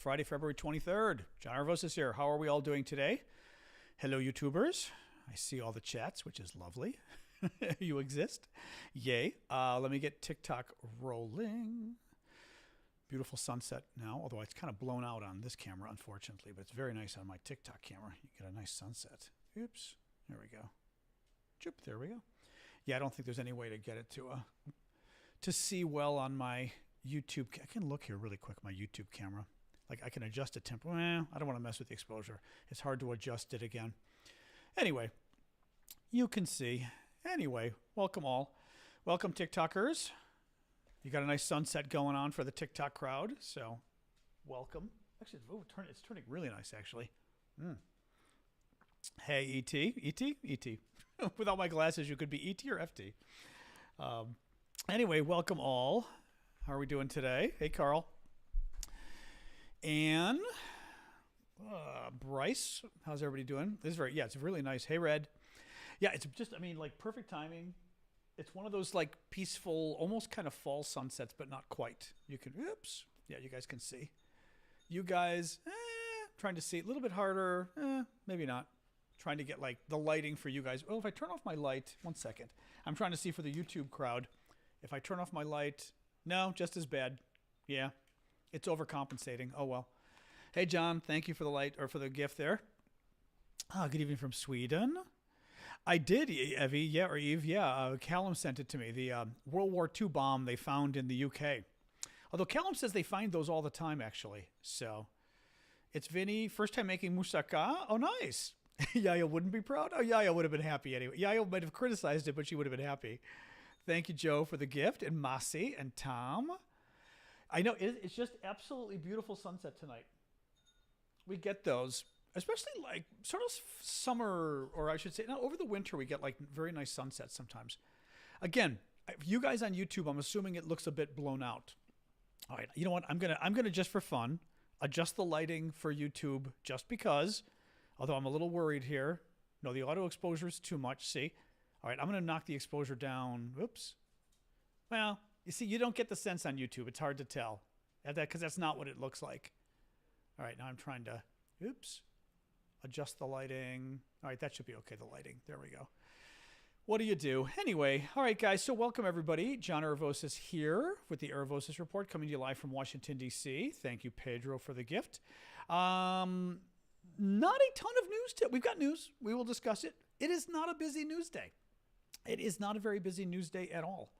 Friday, February 23rd. John Aravosis here. How are we all doing today? Hello, YouTubers. I see all the chats, which is lovely. You exist. Yay. Let me get TikTok rolling. Beautiful sunset now, although it's kind of blown out on this camera, unfortunately, but it's very nice on my TikTok camera. You get a nice sunset. Oops. There we go. Choop, there we go. Yeah, I don't think there's any way to get it to see well on my YouTube. I can look here really quick, my YouTube camera. Like I can adjust the temp. Well, I don't want to mess with the exposure. It's hard to adjust it again. Anyway, you can see. Anyway, welcome all. Welcome TikTokers. You got a nice sunset going on for the TikTok crowd, so welcome. Actually, it's turning really nice, actually. Hey, E.T. Without my glasses, you could be E.T. or F.T. Anyway, welcome all. How are we doing today? Hey, Carl. And Bryce, how's everybody doing? This is it's really nice. Hey, Red. Yeah, it's just, like perfect timing. It's one of those like peaceful, almost kind of fall sunsets, but not quite. You can, oops. Yeah, you guys can see. You guys, trying to see a little bit harder. Maybe not. Trying to get like the lighting for you guys. Oh, if I turn off my light, 1 second. I'm trying to see for the YouTube crowd. If I turn off my light, no, just as bad. Yeah. It's overcompensating. Oh, well. Hey, John, thank you for the light or for the gift there. Good evening from Sweden. I did, Evie. Yeah, or Eve. Yeah, Callum sent it to me. The World War II bomb they found in the UK. Although Callum says they find those all the time, actually. So it's Vinny. First time making moussaka. Oh, nice. Yaya wouldn't be proud. Oh, Yaya would have been happy anyway. Yaya might have criticized it, but she would have been happy. Thank you, Joe, for the gift. And Masi and Tom. I know, it's just absolutely beautiful sunset tonight. We get those, especially like sort of summer, or I should say, no, over the winter, we get like very nice sunsets sometimes. Again, you guys on YouTube, I'm assuming it looks a bit blown out. All right, you know what? I'm gonna just for fun, adjust the lighting for YouTube just because, although I'm a little worried here. No, the auto exposure is too much, see? All right, I'm gonna knock the exposure down. Oops. Well, you see, you don't get the sense on YouTube. It's hard to tell because that's not what it looks like. All right, now I'm trying to, adjust the lighting. All right, that should be okay, the lighting. There we go. What do you do? Anyway, all right, guys, so welcome, everybody. John Aravosis here with the Aravosis Report, coming to you live from Washington, D.C. Thank you, Pedro, for the gift. Not a ton of news. We've got news. We will discuss it. It is not a busy news day. It is not a very busy news day at all.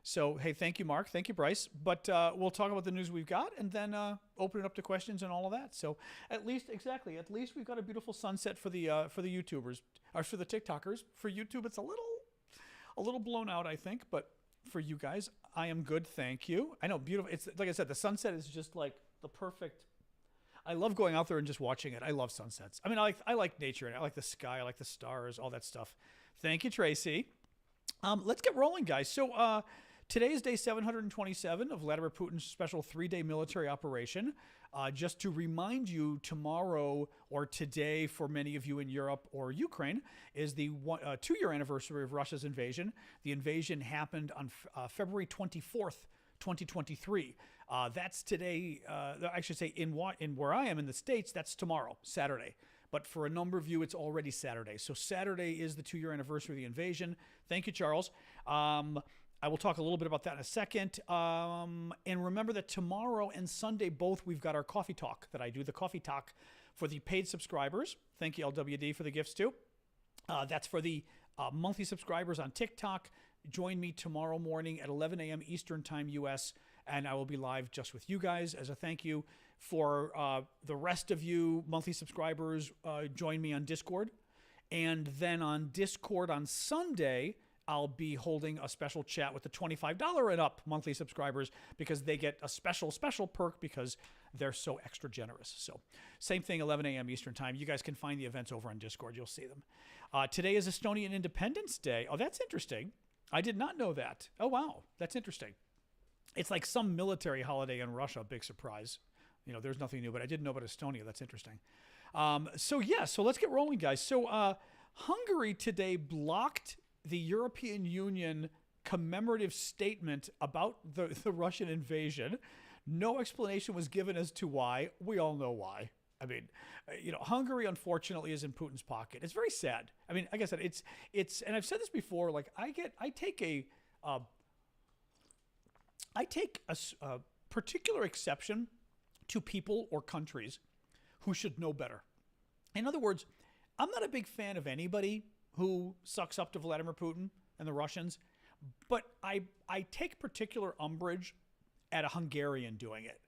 So, hey, thank you, Mark. Thank you, Bryce. But we'll talk about the news we've got and then open it up to questions and all of that. So at least we've got a beautiful sunset for the YouTubers, or for the TikTokers. For YouTube, it's a little blown out, I think. But for you guys, I am good. Thank you. I know, beautiful. It's like I said, the sunset is just like the perfect. I love going out there and just watching it. I love sunsets. I like nature and I like the sky. I like the stars, all that stuff. Thank you, Tracy. Let's get rolling, guys. So today is day 727 of Vladimir Putin's special 3-day military operation. Just to remind you, tomorrow or today for many of you in Europe or Ukraine is the 2-year anniversary of Russia's invasion. The invasion happened on February 24th, 2023. That's today. I should say in where I am in the States, that's tomorrow, Saturday. But for a number of you, it's already Saturday. So Saturday is the 2-year anniversary of the invasion. Thank you, Charles. I will talk a little bit about that in a second. And remember that tomorrow and Sunday, both, we've got our coffee talk that I do, the coffee talk for the paid subscribers. Thank you, LWD, for the gifts too. That's for the monthly subscribers on TikTok. Join me tomorrow morning at 11 a.m. Eastern Time, U.S., and I will be live just with you guys as a thank you. For the rest of you monthly subscribers, join me on Discord. And then on Discord on Sunday, I'll be holding a special chat with the $25 and up monthly subscribers because they get a special perk because they're so extra generous. So same thing, 11 a.m. Eastern Time. You guys can find the events over on Discord. You'll see them. Today is Estonian Independence Day. Oh, that's interesting. I did not know that. Oh, wow. That's interesting. It's like some military holiday in Russia. Big surprise. You know, there's nothing new, but I didn't know about Estonia. That's interesting. So let's get rolling, guys. So Hungary today blocked the European Union commemorative statement about the Russian invasion. No explanation was given as to why. We all know why. I mean, Hungary unfortunately is in Putin's pocket. It's very sad. I mean, like I said, it's, and I've said this before. Like I take a particular exception to people or countries who should know better. In other words, I'm not a big fan of anybody who sucks up to Vladimir Putin and the Russians, but I take particular umbrage at a Hungarian doing it.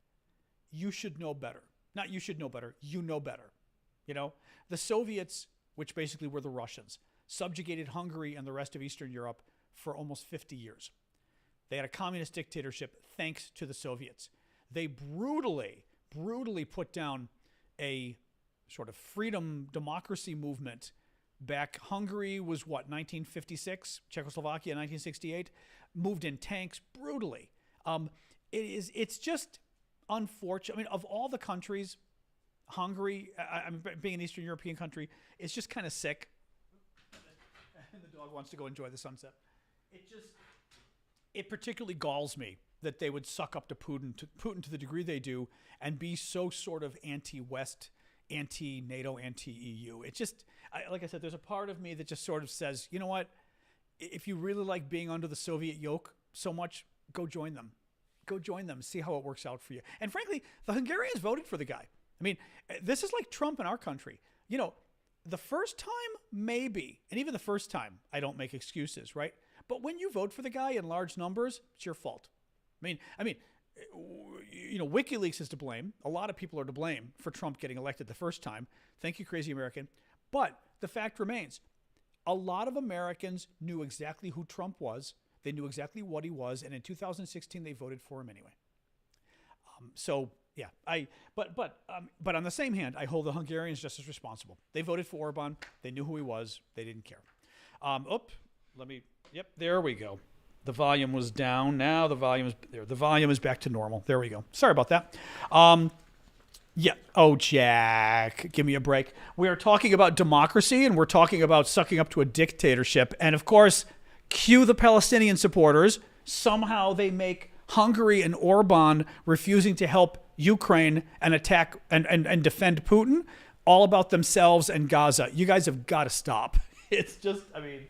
You should know better. Not you should know better. You know better. The Soviets, which basically were the Russians, subjugated Hungary and the rest of Eastern Europe for almost 50 years. They had a communist dictatorship thanks to the Soviets. They brutally put down a sort of freedom democracy movement back. Hungary was 1956, Czechoslovakia 1968, moved in tanks brutally. It's just unfortunate. I mean, of all the countries, Hungary, being an Eastern European country, it's just kind of sick. And the dog wants to go enjoy the sunset. It particularly galls me that they would suck up to Putin to the degree they do and be so sort of anti-West, anti-NATO, anti-EU. It just, like I said, there's a part of me that just sort of says, you know what? If you really like being under the Soviet yoke so much, go join them. Go join them. See how it works out for you. And frankly, the Hungarians voted for the guy. I mean, this is like Trump in our country. The first time, maybe, and even the first time, I don't make excuses, right? But when you vote for the guy in large numbers, it's your fault. I mean, WikiLeaks is to blame. A lot of people are to blame for Trump getting elected the first time. Thank you, crazy American. But the fact remains, a lot of Americans knew exactly who Trump was. They knew exactly what he was, and in 2016 they voted for him anyway. But on the same hand, I hold the Hungarians just as responsible. They voted for Orban. They knew who he was. They didn't care. There we go. The volume was down. Now the volume is there. The volume is back to normal. There we go. Sorry about that. Oh, Jack, give me a break. We are talking about democracy, and we're talking about sucking up to a dictatorship. And of course, cue the Palestinian supporters. Somehow they make Hungary and Orban refusing to help Ukraine and attack and defend Putin all about themselves and Gaza. You guys have got to stop. It's just, I mean,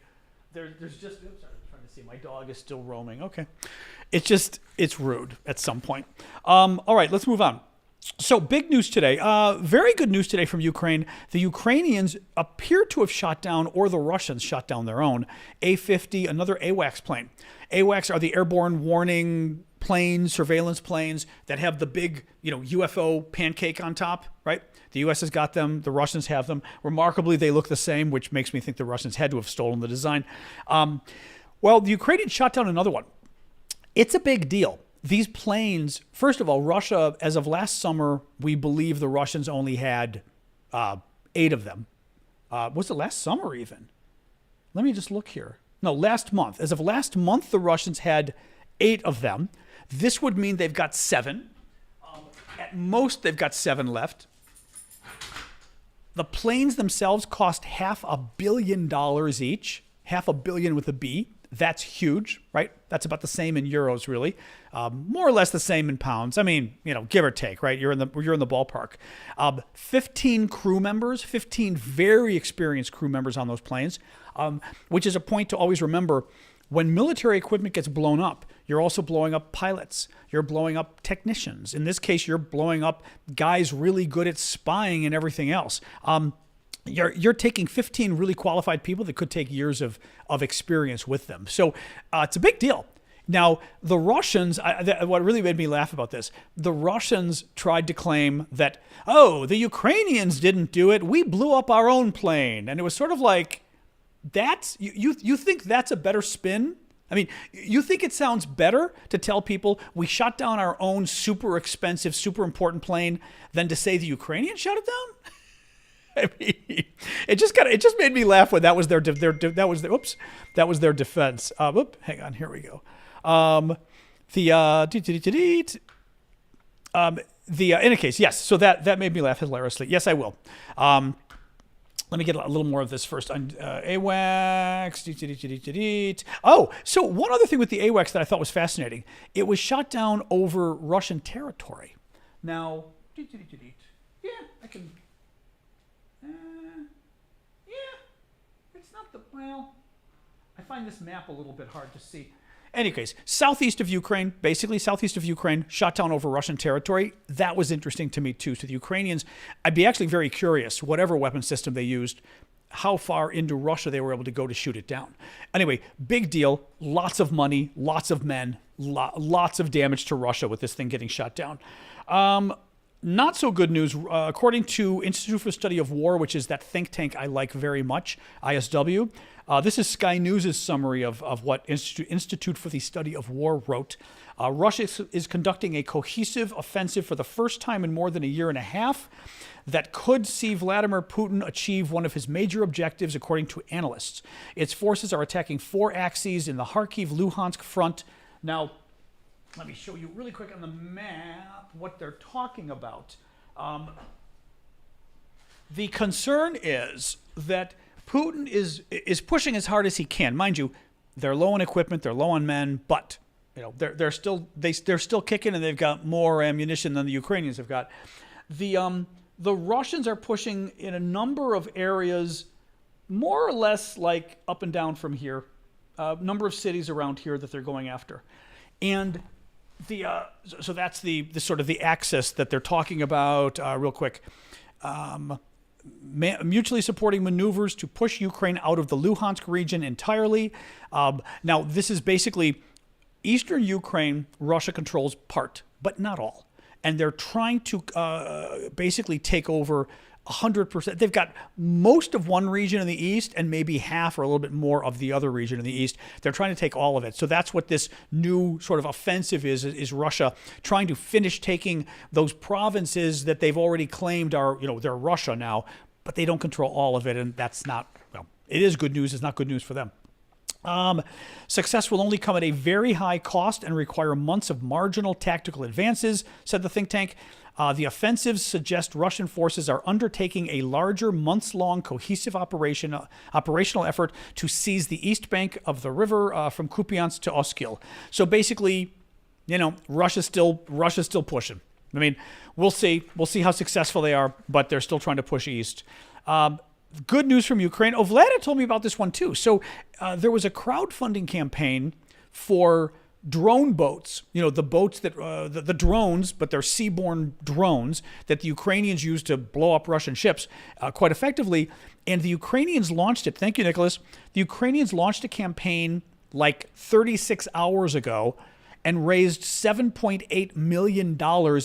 there's just, oops, I'm trying to see, my dog is still roaming. Okay. It's rude at some point. All right, let's move on. So big news today, very good news today from Ukraine. The Ukrainians appear to have shot down, or the Russians shot down their own, A-50, another AWACS plane. AWACS are the airborne warning planes, surveillance planes that have the big, UFO pancake on top, right? The U.S. has got them. The Russians have them. Remarkably, they look the same, which makes me think the Russians had to have stolen the design. Well, the Ukrainians shot down another one. It's a big deal. These planes, first of all, Russia, as of last summer, we believe the Russians only had 8 of them. Was it last summer even? Let me just look here. No, last month. As of last month, the Russians had 8 of them. This would mean they've got 7. At most, they've got 7 left. The planes themselves cost $500 million each. $500 million with a B. That's huge, right? That's about the same in euros, really. More or less the same in pounds. I mean, give or take, right? You're in the ballpark. 15 crew members, 15 very experienced crew members on those planes, which is a point to always remember. When military equipment gets blown up, you're also blowing up pilots. You're blowing up technicians. In this case, you're blowing up guys really good at spying and everything else. You're taking 15 really qualified people that could take years of experience with them. So it's a big deal. Now, the Russians, what really made me laugh about this, the Russians tried to claim that, the Ukrainians didn't do it. We blew up our own plane. And it was sort of like, you think that's a better spin? I mean, you think it sounds better to tell people we shot down our own super expensive, super important plane than to say the Ukrainians shot it down? I mean, it just made me laugh when that was their defense. Hang on, here we go. In any case, yes. So that made me laugh hilariously. Yes, I will. let me get a little more of this first. AWACS. Oh, so one other thing with the AWACS that I thought was fascinating. It was shot down over Russian territory. Now, yeah, I can. Yeah, it's not the, well, I find this map a little bit hard to see. Any case, southeast of Ukraine, basically southeast of Ukraine, shot down over Russian territory. That was interesting to me too. So the Ukrainians, I'd be actually very curious, whatever weapon system they used, how far into Russia they were able to go to shoot it down. Anyway, big deal, lots of money, lots of men, lots of damage to Russia with this thing getting shot down. Not so good news, according to Institute for the Study of War, which is that think tank I like very much, ISW. This is Sky News' summary of what Institute for the Study of War wrote. Russia is conducting a cohesive offensive for the first time in more than a year and a half that could see Vladimir Putin achieve one of his major objectives, according to analysts. Its forces are attacking 4 axes in the Kharkiv-Luhansk front. Now, let me show you really quick on the map what they're talking about. The concern is that Putin is pushing as hard as he can. Mind you, they're low on equipment, they're low on men, but you know they're still kicking, and they've got more ammunition than the Ukrainians have got. The Russians are pushing in a number of areas, more or less like up and down from here, number of cities around here that they're going after, and so that's the sort of the axis that they're talking about. Real quick. Mutually supporting maneuvers to push Ukraine out of the Luhansk region entirely. Now, this is basically eastern Ukraine, Russia controls part, but not all. And they're trying to basically take over 100%. They've got most of one region in the east and maybe half or a little bit more of the other region in the east. They're trying to take all of it. So that's what this new sort of offensive is Russia trying to finish taking those provinces that they've already claimed are, you know, they're Russia now, but they don't control all of it. And that's not, well, it is good news. It's not good news for them. Success will only come at a very high cost and require months of marginal tactical advances, said the think tank. The offensives suggest Russian forces are undertaking a larger, months-long, cohesive operational effort to seize the east bank of the river from Kupiansk to Oskil. So basically, you know, Russia's still pushing. I mean, we'll see how successful they are, but they're still trying to push east. Good news from Ukraine. Oh, Vlad told me about this one too. So there was a crowdfunding campaign for drone boats, you know, the boats that, the drones, but they're seaborne drones that the Ukrainians use to blow up Russian ships quite effectively. And the Ukrainians launched it. Thank you, Nicholas. The Ukrainians launched a campaign like 36 hours ago and raised $7.8 million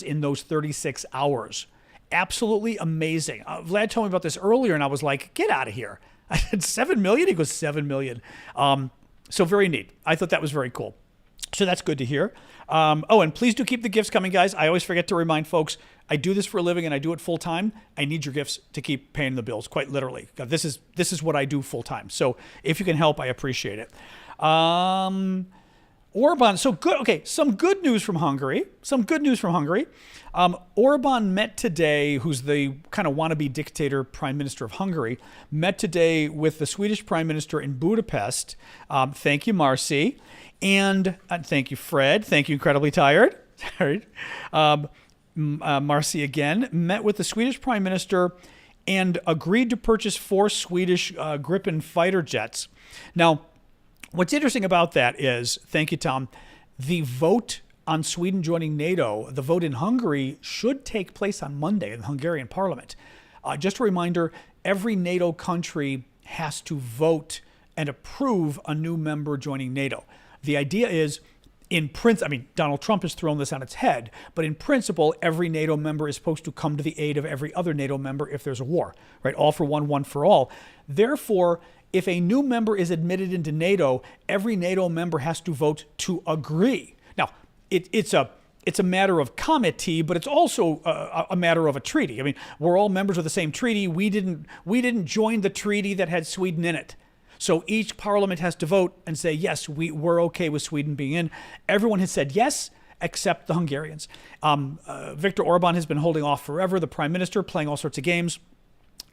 in those 36 hours. Absolutely amazing. Vlad told me about this earlier, and I was like, get out of here. I said, 7 million? He goes, 7 million. So very neat. I thought that was very cool. So that's good to hear. Oh, and please do keep the gifts coming, guys. I always forget to remind folks, I do this for a living and I do it full time. I need your gifts to keep paying the bills, quite literally. This is what I do full time. So if you can help, I appreciate it. Orban, so good. Okay, some good news from Hungary. Orban met today, who's the kind of wannabe dictator prime minister of Hungary, met today with the Swedish prime minister in Budapest. Thank you, Marcy. And thank you, Fred. Thank you, Incredibly Tired. Marcy again met with the Swedish prime minister and agreed to purchase 4 Swedish Gripen fighter jets. Now, what's interesting about that is, thank you, Tom, the vote on Sweden joining NATO, the vote in Hungary should take place on Monday in the Hungarian parliament. Just a reminder, every NATO country has to vote and approve a new member joining NATO. The idea is, in principle, I mean, Donald Trump has thrown this on its head, but in principle, every NATO member is supposed to come to the aid of every other NATO member if there's a war, right? All for one, one for all. Therefore, if a new member is admitted into NATO, every NATO member has to vote to agree. Now, it's a matter of comity, but it's also a matter of a treaty. I mean, we're all members of the same treaty. We didn't join the treaty that had Sweden in it. So each parliament has to vote and say, yes, we're okay with Sweden being in. Everyone has said yes, except the Hungarians. Viktor Orban has been holding off forever, the prime minister, playing all sorts of games.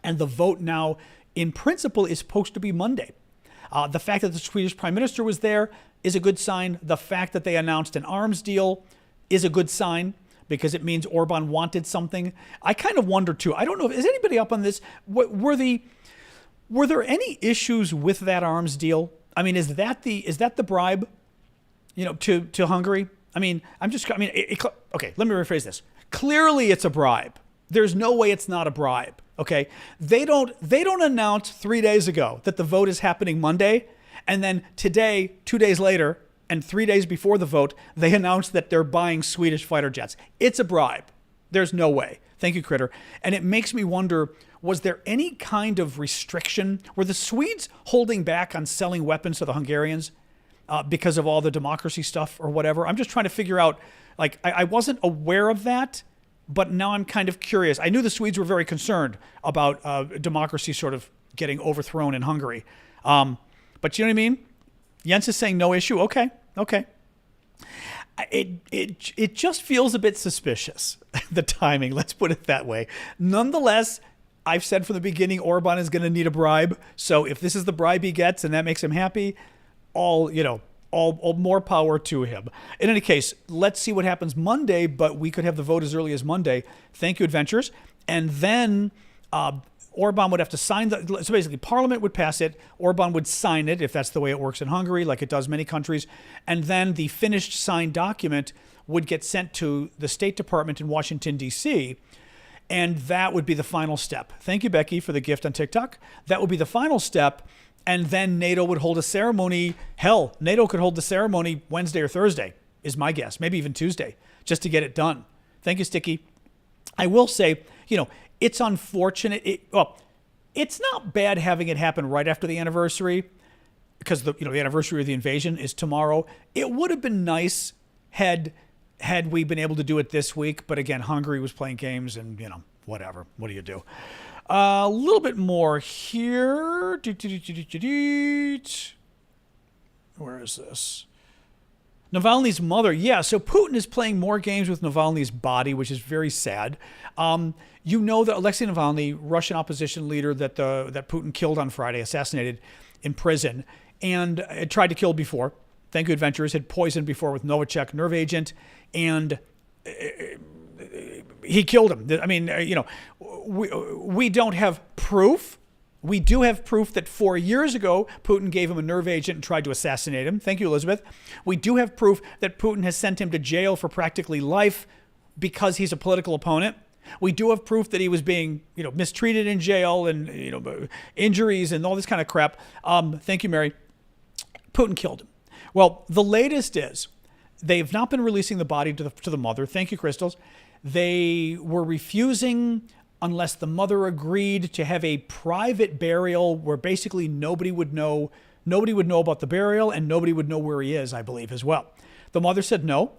And the vote now, in principle, is supposed to be Monday. The fact that the Swedish prime minister was there is a good sign. The fact that they announced an arms deal is a good sign because it means Orban wanted something. I kind of wonder, too. I don't know. Is anybody up on this? Were there any issues with that arms deal? I mean, is that the bribe, to Hungary? I mean, okay, let me rephrase this. Clearly, it's a bribe. There's no way it's not a bribe. Okay, they don't announce 3 days ago that the vote is happening Monday, and then today, 2 days later, and 3 days before the vote, they announce that they're buying Swedish fighter jets. It's a bribe. There's no way. Thank you, Critter. And it makes me wonder, was there any kind of restriction? Were the Swedes holding back on selling weapons to the Hungarians because of all the democracy stuff or whatever? I'm just trying to figure out, like, I wasn't aware of that. But now I'm kind of curious. I knew the Swedes were very concerned about democracy sort of getting overthrown in Hungary. But you know what I mean? Jens is saying no issue. Okay. It just feels a bit suspicious, the timing. Let's put it that way. Nonetheless, I've said from the beginning, Orban is going to need a bribe. So if this is the bribe he gets and that makes him happy, all more power to him. In any case, let's see what happens Monday, but we could have the vote as early as Monday. Thank you, Adventures. And then Orban would have to sign so basically Parliament would pass it. Orban would sign it if that's the way it works in Hungary, like it does many countries. And then the finished signed document would get sent to the State Department in Washington, D.C., and that would be the final step. Thank you, Becky, for the gift on TikTok. That would be the final step. And then NATO would hold a ceremony. Hell, NATO could hold the ceremony Wednesday or Thursday, is my guess. Maybe even Tuesday, just to get it done. Thank you, Sticky. I will say, it's unfortunate. It's not bad having it happen right after the anniversary, because the anniversary of the invasion is tomorrow. It would have been nice had we been able to do it this week. But again, Hungary was playing games, and whatever. What do you do? A little bit more here. Where is this? Navalny's mother. Yeah, so Putin is playing more games with Navalny's body, which is very sad. You know that Alexei Navalny, Russian opposition leader that Putin killed on Friday, assassinated in prison, and had tried to kill before. Thank you, Adventurers. Had poisoned before with Novichok nerve agent, and he killed him. I mean, we don't have proof. We do have proof that 4 years ago, Putin gave him a nerve agent and tried to assassinate him. Thank you, Elizabeth. We do have proof that Putin has sent him to jail for practically life because he's a political opponent. We do have proof that he was being, mistreated in jail and, injuries and all this kind of crap. Thank you, Mary. Putin killed him. Well, the latest is they've not been releasing the body to the mother. Thank you, Crystals. They were refusing unless the mother agreed to have a private burial where basically nobody would know about the burial and nobody would know where he is, I believe, as well. The mother said no.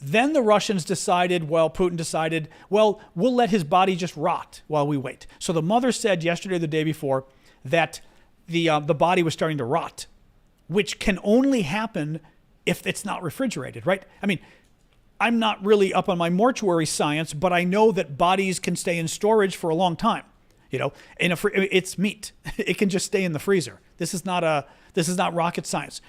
Then the Russians decided, Putin decided, we'll let his body just rot while we wait. So the mother said yesterday or the day before that the body was starting to rot, which can only happen if it's not refrigerated, right? I mean, I'm not really up on my mortuary science, but I know that bodies can stay in storage for a long time. It's meat. It can just stay in the freezer. This is not rocket science.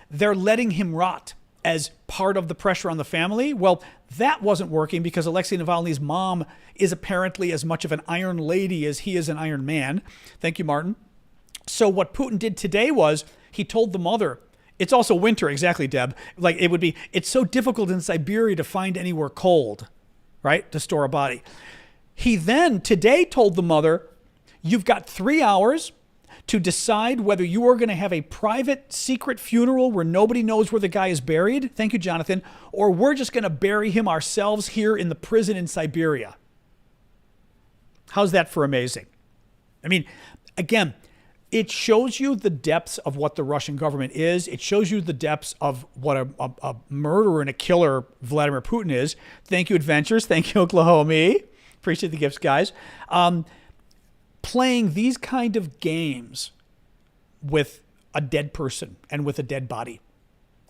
They're letting him rot as part of the pressure on the family. Well, that wasn't working because Alexei Navalny's mom is apparently as much of an iron lady as he is an iron man. Thank you, Martin. So what Putin did today was he told the mother, it's also winter, exactly, Deb. It's so difficult in Siberia to find anywhere cold, right, to store a body. He then today told the mother, you've got 3 hours to decide whether you are going to have a private secret funeral where nobody knows where the guy is buried. Thank you, Jonathan. Or we're just going to bury him ourselves here in the prison in Siberia. How's that for amazing? I mean, again, it shows you the depths of what the Russian government is. It shows you the depths of what a murderer and a killer Vladimir Putin is. Thank you, Adventures. Thank you, Oklahoma. Appreciate the gifts, guys. Playing these kind of games with a dead person and with a dead body,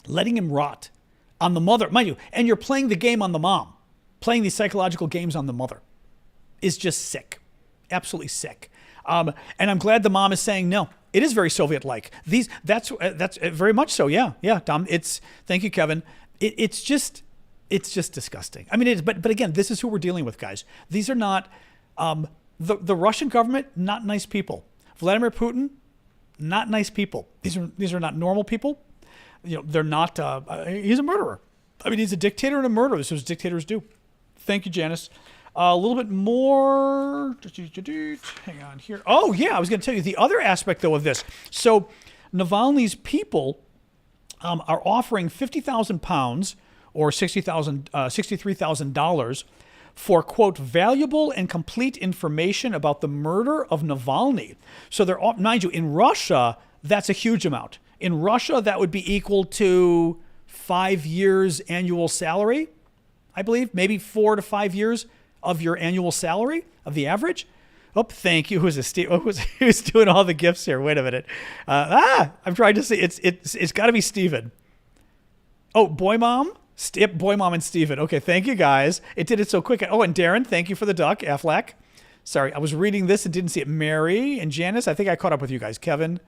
letting him rot on the mother, mind you, and you're playing the game on the mom, playing these psychological games on the mother is just sick. absolutely sick. And I'm glad the mom is saying no. It is very Soviet-like. That's very much so. Yeah, Tom. Thank you, Kevin. It's just disgusting. I mean, it is. But again, this is who we're dealing with, guys. These are not the Russian government. Not nice people. Vladimir Putin, not nice people. These are not normal people. They're not. He's a murderer. I mean, he's a dictator and a murderer. This is what dictators do. Thank you, Janice. A little bit more. Hang on here. Oh, yeah. I was going to tell you the other aspect, though, of this. So Navalny's people are offering 50,000 pounds or $63,000 for, quote, valuable and complete information about the murder of Navalny. So they're, mind you, in Russia, that's a huge amount. In Russia, that would be equal to 5 years annual salary, I believe, maybe 4 to 5 years of your annual salary of the average. Oh, thank you. Who's doing all the gifts here? Wait a minute. I'm trying to see. It's got to be Steven. Oh, Boy Mom? Boy Mom and Steven. Okay, thank you, guys. It did it so quick. Oh, and Darren, thank you for the duck, Aflac. Sorry, I was reading this and didn't see it. Mary and Janice, I think I caught up with you guys. Kevin.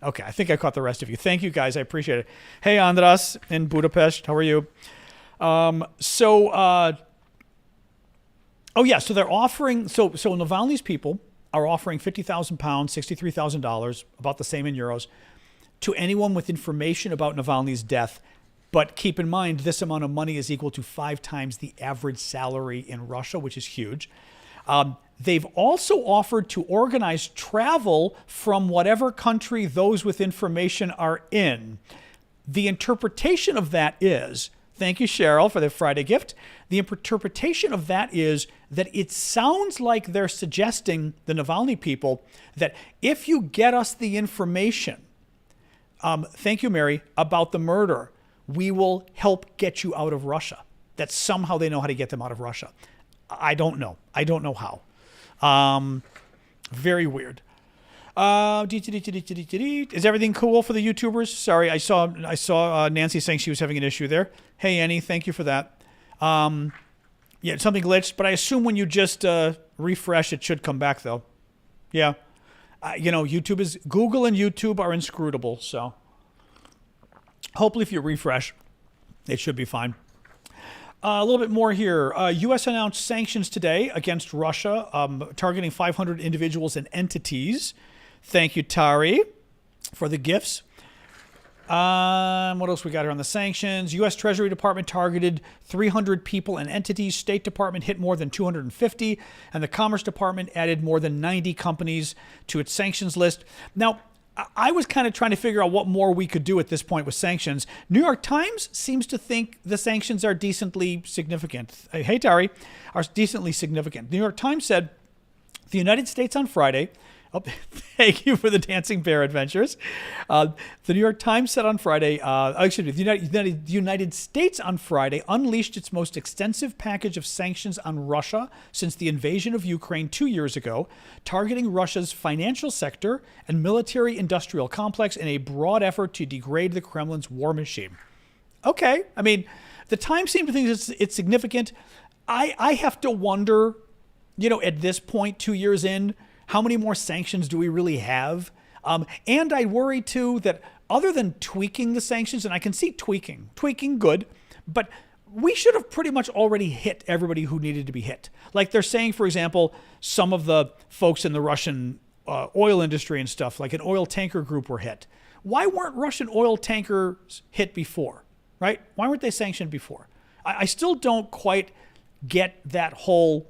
Okay, I think I caught the rest of you. Thank you, guys. I appreciate it. Hey, Andras in Budapest. How are you? So they're offering, so Navalny's people are offering 50,000 pounds, $63,000, about the same in euros, to anyone with information about Navalny's death. But keep in mind, this amount of money is equal to 5 times the average salary in Russia, which is huge. They've also offered to organize travel from whatever country those with information are in. The interpretation of that is, thank you, Cheryl, for the Friday gift. The interpretation of that is that it sounds like they're suggesting, the Navalny people, that if you get us the information, thank you, Mary, about the murder, we will help get you out of Russia. That somehow they know how to get them out of Russia. I don't know. I don't know how. Very weird. Is everything cool for the YouTubers? Sorry, I saw Nancy saying she was having an issue there. Hey, Annie, thank you for that. Yeah, something glitched, but I assume when you just refresh, it should come back, though. Yeah. Google and YouTube are inscrutable, so hopefully if you refresh, it should be fine. A little bit more here. U.S. announced sanctions today against Russia, targeting 500 individuals and entities. Thank you, Tari, for the gifts. What else we got here on the sanctions? U.S. Treasury Department targeted 300 people and entities. State Department hit more than 250. And the Commerce Department added more than 90 companies to its sanctions list. Now, I was kind of trying to figure out what more we could do at this point with sanctions. New York Times seems to think the sanctions are decently significant. Hey, Tari, are decently significant. The New York Times said the United States on Friday, thank you for the dancing bear adventures. The New York Times said on Friday, the United States on Friday unleashed its most extensive package of sanctions on Russia since the invasion of Ukraine 2 years ago, targeting Russia's financial sector and military-industrial complex in a broad effort to degrade the Kremlin's war machine. Okay, I mean, the Times seem to think it's significant. I have to wonder, at this point, 2 years in, how many more sanctions do we really have? And I worry, too, that other than tweaking the sanctions, and I can see tweaking good, but we should have pretty much already hit everybody who needed to be hit. Like they're saying, for example, some of the folks in the Russian oil industry and stuff, like an oil tanker group were hit. Why weren't Russian oil tankers hit before, right? Why weren't they sanctioned before? I still don't quite get that whole...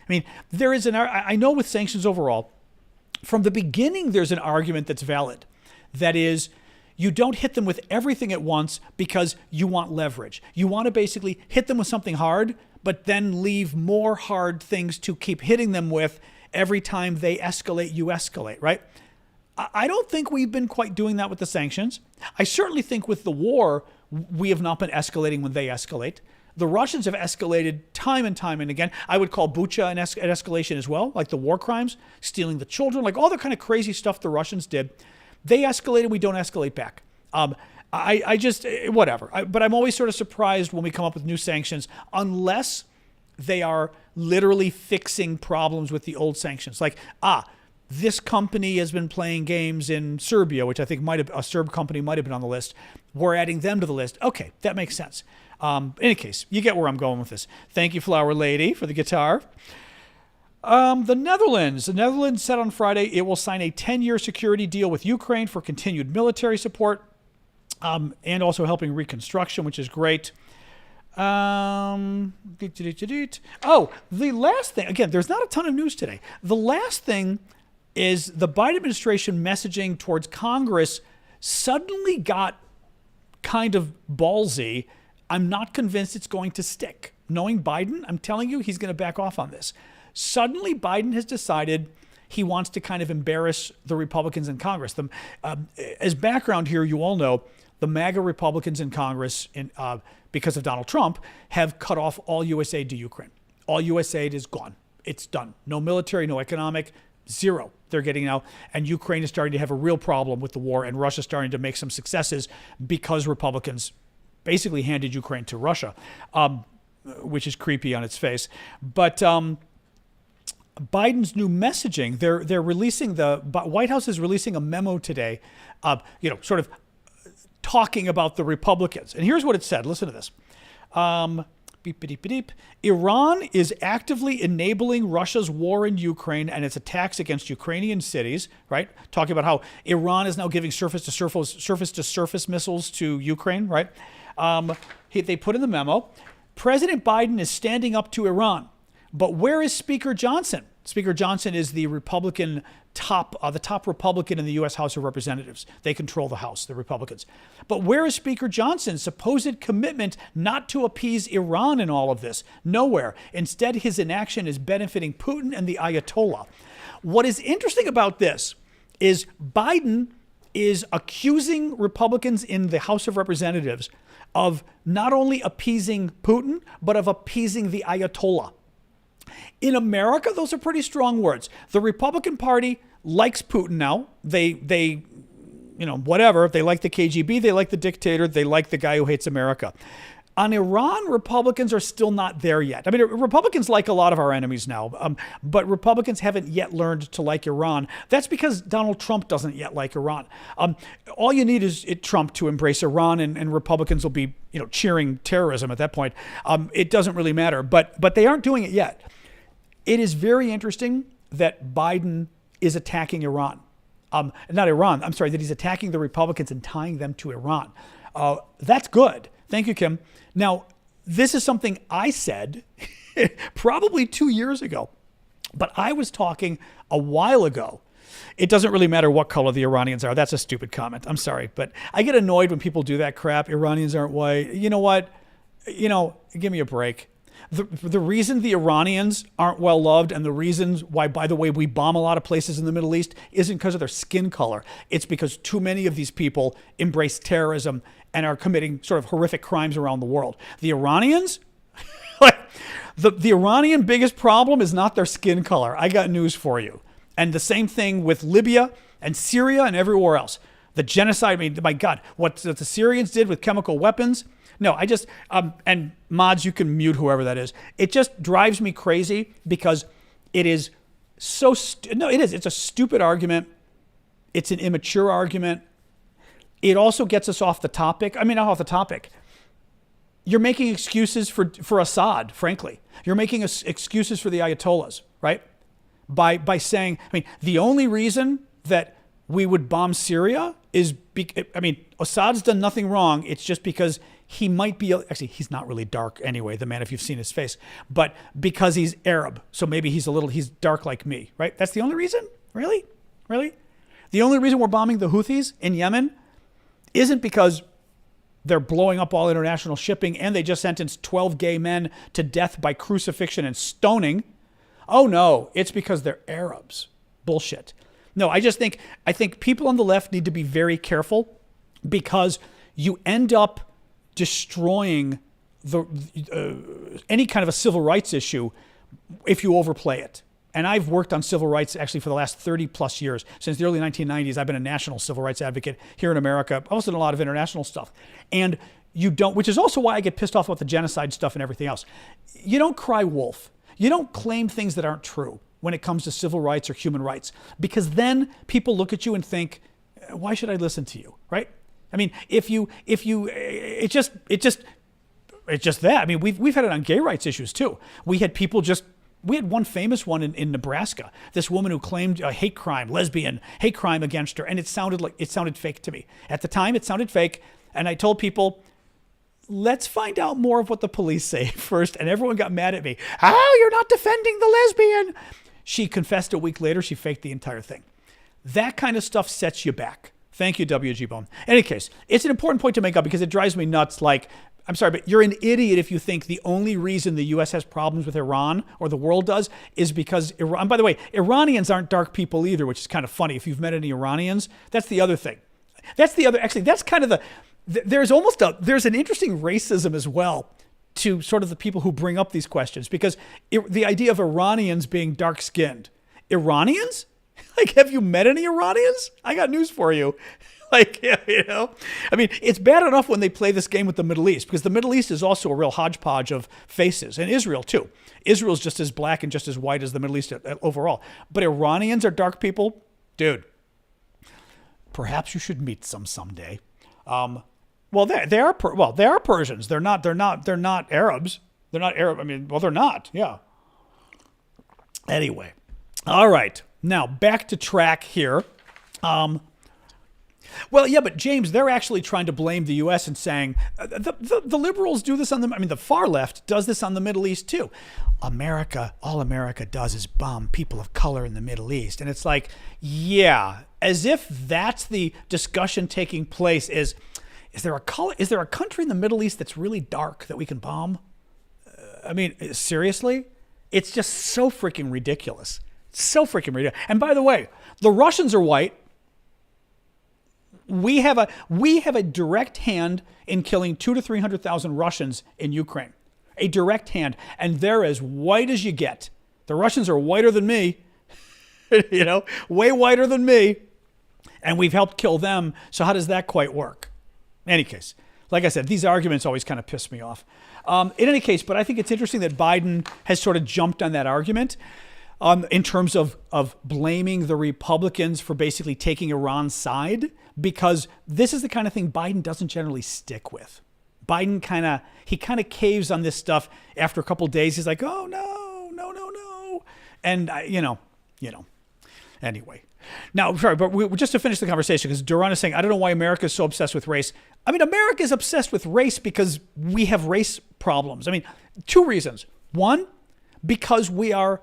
I mean, there is I know with sanctions overall, from the beginning, there's an argument that's valid. That is, you don't hit them with everything at once because you want leverage. You want to basically hit them with something hard, but then leave more hard things to keep hitting them with every time they escalate, you escalate, right? I don't think we've been quite doing that with the sanctions. I certainly think with the war, we have not been escalating when they escalate. The Russians have escalated time and time and again. I would call Bucha an escalation as well, like the war crimes, stealing the children, like all the kind of crazy stuff the Russians did. They escalated, we don't escalate back. I just, whatever. But I'm always sort of surprised when we come up with new sanctions, unless they are literally fixing problems with the old sanctions. Like, this company has been playing games in Serbia, which I think a Serb company might have been on the list. We're adding them to the list. Okay, that makes sense. In any case, you get where I'm going with this. Thank you, Flower Lady, for the guitar. The Netherlands said on Friday it will sign a 10-year security deal with Ukraine for continued military support and also helping reconstruction, which is great. The last thing, again, there's not a ton of news today. The last thing is the Biden administration messaging towards Congress suddenly got kind of ballsy. I'm not convinced it's going to stick. Knowing Biden, I'm telling you, he's going to back off on this. Suddenly, Biden has decided he wants to kind of embarrass the Republicans in Congress. As background here, you all know the MAGA Republicans in Congress, because of Donald Trump, have cut off all U.S. aid to Ukraine. All U.S. aid is gone. It's done. No military, no economic, zero. They're getting now. And Ukraine is starting to have a real problem with the war, and Russia's starting to make some successes because Republicans basically handed Ukraine to Russia, which is creepy on its face. But Biden's new messaging, they're releasing, the White House is releasing a memo today, sort of talking about the Republicans. And here's what it said. Listen to this. Iran is actively enabling Russia's war in Ukraine and its attacks against Ukrainian cities, right? Talking about how Iran is now giving surface-to-surface missiles to Ukraine, right? They put in the memo, President Biden is standing up to Iran. But where is Speaker Johnson? Speaker Johnson is the Republican the top Republican in the U.S. House of Representatives. They control the House, the Republicans. But where is Speaker Johnson's supposed commitment not to appease Iran in all of this? Nowhere. Instead, his inaction is benefiting Putin and the Ayatollah. What is interesting about this is Biden is accusing Republicans in the House of Representatives of not only appeasing Putin, but of appeasing the Ayatollah. In America, those are pretty strong words. The Republican Party likes Putin now. They whatever. They like the KGB. They like the dictator. They like the guy who hates America. On Iran, Republicans are still not there yet. I mean, Republicans like a lot of our enemies now, but Republicans haven't yet learned to like Iran. That's because Donald Trump doesn't yet like Iran. All you need is Trump to embrace Iran, and Republicans will be, cheering terrorism at that point. It doesn't really matter, but they aren't doing it yet. It is very interesting that Biden is attacking Iran. Not Iran, I'm sorry, that he's attacking the Republicans and tying them to Iran. That's good. Thank you, Kim. Now, this is something I said probably 2 years ago, but I was talking a while ago. It doesn't really matter what color the Iranians are. That's a stupid comment. I'm sorry, but I get annoyed when people do that crap. Iranians aren't white. You know what? Give me a break. The reason the Iranians aren't well loved, and the reasons why, by the way, we bomb a lot of places in the Middle East isn't because of their skin color. It's because too many of these people embrace terrorism and are committing sort of horrific crimes around the world. The Iranians, the Iranian biggest problem is not their skin color. I got news for you. And the same thing with Libya and Syria and everywhere else. The genocide, I mean, my God, what the Syrians did with chemical weapons. No, I just, and mods, you can mute whoever that is. It just drives me crazy because it is so, it's a stupid argument. It's an immature argument. It also gets us off the topic. I mean, not off the topic. You're making excuses for Assad, frankly. You're making excuses for the Ayatollahs, right? By saying, I mean, the only reason that we would bomb Syria is, Assad's done nothing wrong. It's just because he might be, actually, he's not really dark anyway, the man, if you've seen his face, but because he's Arab. So maybe he's dark like me, right? That's the only reason? Really? The only reason we're bombing the Houthis in Yemen isn't because they're blowing up all international shipping and they just sentenced 12 gay men to death by crucifixion and stoning. Oh no, it's because they're Arabs. Bullshit. No, I think people on the left need to be very careful because you end up destroying any kind of a civil rights issue if you overplay it. And I've worked on civil rights actually for the last 30 plus years. Since the early 1990s, I've been a national civil rights advocate here in America. I've also done a lot of international stuff. And you don't, which is also why I get pissed off about the genocide stuff and everything else. You don't cry wolf. You don't claim things that aren't true when it comes to civil rights or human rights, because then people look at you and think, why should I listen to you, right? I mean, it's just that. I mean, we've had it on gay rights issues too. We had one famous one in Nebraska. This woman who claimed a lesbian hate crime against her, and it sounded fake to me. At the time, it sounded fake, and I told people, let's find out more of what the police say first, and everyone got mad at me. Oh, you're not defending the lesbian. She confessed a week later. She faked the entire thing. That kind of stuff sets you back. Thank you, W.G. Bone. In any case, it's an important point to make up because it drives me nuts. Like, I'm sorry, but you're an idiot if you think the only reason the U.S. has problems with Iran, or the world does, is because Iran. By the way, Iranians aren't dark people either, which is kind of funny. If you've met any Iranians, that's the other thing. Actually, that's kind of there's an interesting racism as well to sort of the people who bring up these questions, because the idea of Iranians being dark-skinned. Iranians? Like, have you met any Iranians? I got news for you. Like, you know, I mean, it's bad enough when they play this game with the Middle East, because the Middle East is also a real hodgepodge of faces, and Israel too. Israel's just as black and just as white as the Middle East overall. But Iranians are dark people? Dude, perhaps you should meet some someday. Well, they are Persians. They're not Arabs. They're not Arab. I mean, well, they're not. Yeah. Anyway. All right. Now, back to track here. Well, yeah, but James, they're actually trying to blame the U.S. and saying the liberals do this the far left does this on the Middle East too. All America does is bomb people of color in the Middle East. And it's like, yeah, as if that's the discussion taking place is there a country in the Middle East that's really dark that we can bomb? I mean, seriously? It's just so freaking ridiculous. So freaking ridiculous. And by the way, the Russians are white. We have a direct hand in killing 200,000 to 300,000 Russians in Ukraine. A direct hand, and they're as white as you get. The Russians are whiter than me, you know, way whiter than me, and we've helped kill them. So how does that quite work? In any case, like I said, these arguments always kind of piss me off. In any case, but I think it's interesting that Biden has sort of jumped on that argument. In terms of blaming the Republicans for basically taking Iran's side, because this is the kind of thing Biden doesn't generally stick with. Biden kind of caves on this stuff after a couple of days. He's like, oh, no. And, anyway. Now, sorry, but just to finish the conversation, because Duran is saying, I don't know why America is so obsessed with race. I mean, America is obsessed with race because we have race problems. I mean, two reasons. One, because we are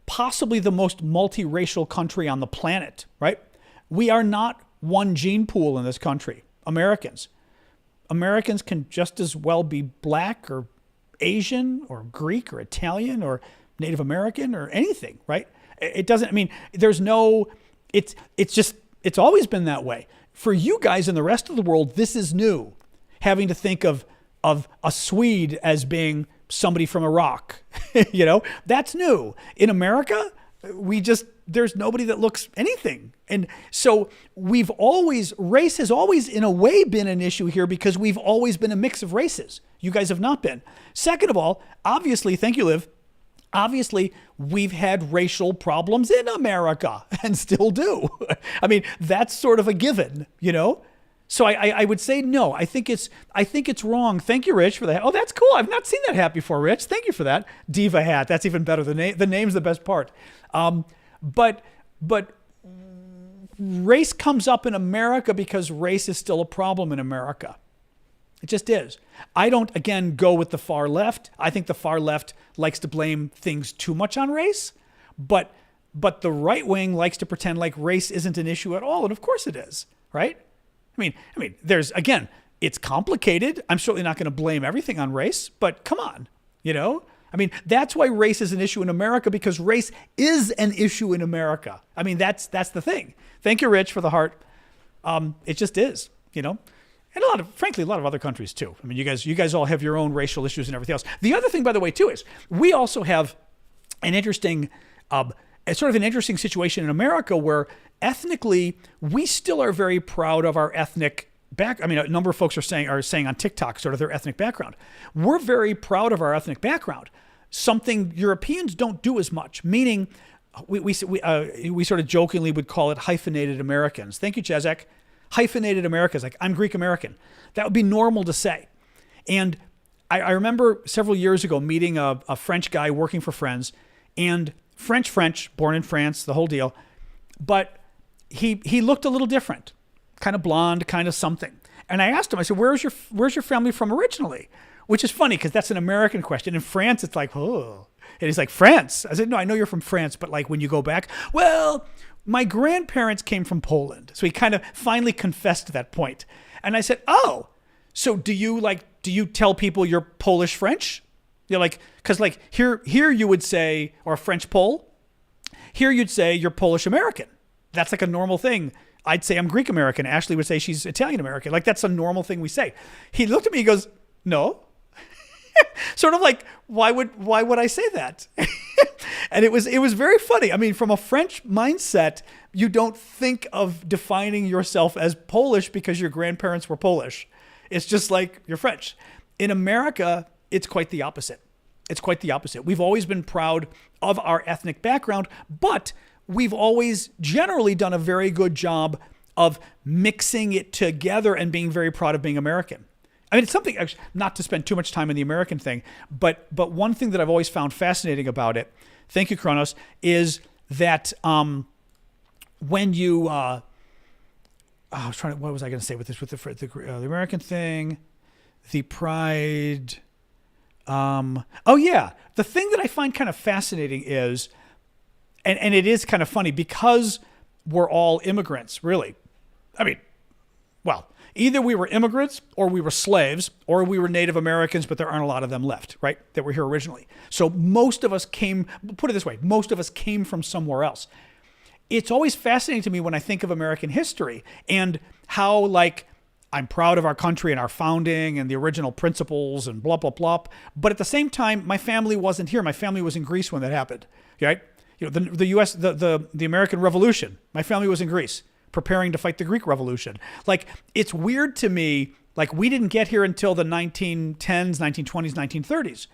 possibly the most multiracial country on the planet, right? We are not one gene pool in this country. Americans can just as well be black or Asian or Greek or Italian or Native American or anything, right? It doesn't, I mean, there's no, it's always been that way. For you guys in the rest of the world, this is new. Having to think of a Swede as being somebody from Iraq, that's new. In America, there's nobody that looks anything. And so race has always in a way been an issue here because we've always been a mix of races. You guys have not been. Second of all, obviously, thank you, Liv. Obviously, we've had racial problems in America and still do. I mean, that's sort of a given, So I would say no. I think it's wrong. Thank you, Rich, for that. Oh, that's cool. I've not seen that hat before, Rich. Thank you for that. Diva hat. That's even better. The name's the best part. But race comes up in America because race is still a problem in America. It just is. I don't, again, go with the far left. I think the far left likes to blame things too much on race, but the right wing likes to pretend like race isn't an issue at all, and of course it is, right? I mean, there's, again, it's complicated. I'm certainly not going to blame everything on race, but come on, I mean, that's why race is an issue in America, because race is an issue in America. I mean, that's the thing. Thank you, Rich, for the heart. It just is, And frankly, a lot of other countries too. I mean, you guys all have your own racial issues and everything else. The other thing, by the way, too, is we also have an interesting, sort of an interesting situation in America where ethnically, we still are very proud of our ethnic a number of folks are saying on TikTok sort of their ethnic background. We're very proud of our ethnic background. Something Europeans don't do as much, meaning we sort of jokingly would call it hyphenated Americans. Thank you, Chezek. Hyphenated Americans, like I'm Greek American. That would be normal to say. And I remember several years ago meeting a French guy working for Friends, and French, born in France, the whole deal. But he looked a little different, kind of blonde, kind of something. And I asked him, I said, where's your family from originally? Which is funny because that's an American question. In France, it's like, oh. And he's like, France? I said, no, I know you're from France, but like when you go back, well, my grandparents came from Poland. So he kind of finally confessed to that point. And I said, oh, so do you tell people you're Polish French? You're like, because like here you would say, or French Pole, here you'd say you're Polish American. That's like a normal thing. I'd say I'm Greek American. Ashley would say she's Italian American. Like that's a normal thing we say. He looked at me, he goes, no. Sort of like, why would I say that? And it was very funny. I mean, from a French mindset, you don't think of defining yourself as Polish because your grandparents were Polish. It's just like you're French. In America, it's quite the opposite. It's quite the opposite. We've always been proud of our ethnic background, but we've always generally done a very good job of mixing it together and being very proud of being American. I mean, it's something, actually, not to spend too much time on the American thing, but one thing that I've always found fascinating about it, thank you, Kronos, is that when you, what was I going to say with this, with the American thing, the pride, the thing that I find kind of fascinating is, and it is kind of funny because we're all immigrants, really. I mean, well, either we were immigrants or we were slaves or we were Native Americans, but there aren't a lot of them left, right? That were here originally. So most of us came, put it this way, most of us came from somewhere else. It's always fascinating to me when I think of American history and how like I'm proud of our country and our founding and the original principles and blah, blah, blah. But at the same time, my family wasn't here. My family was in Greece when that happened, right? You know, the U.S., the American Revolution, my family was in Greece, preparing to fight the Greek Revolution. Like, it's weird to me, like, we didn't get here until the 1910s, 1920s, 1930s.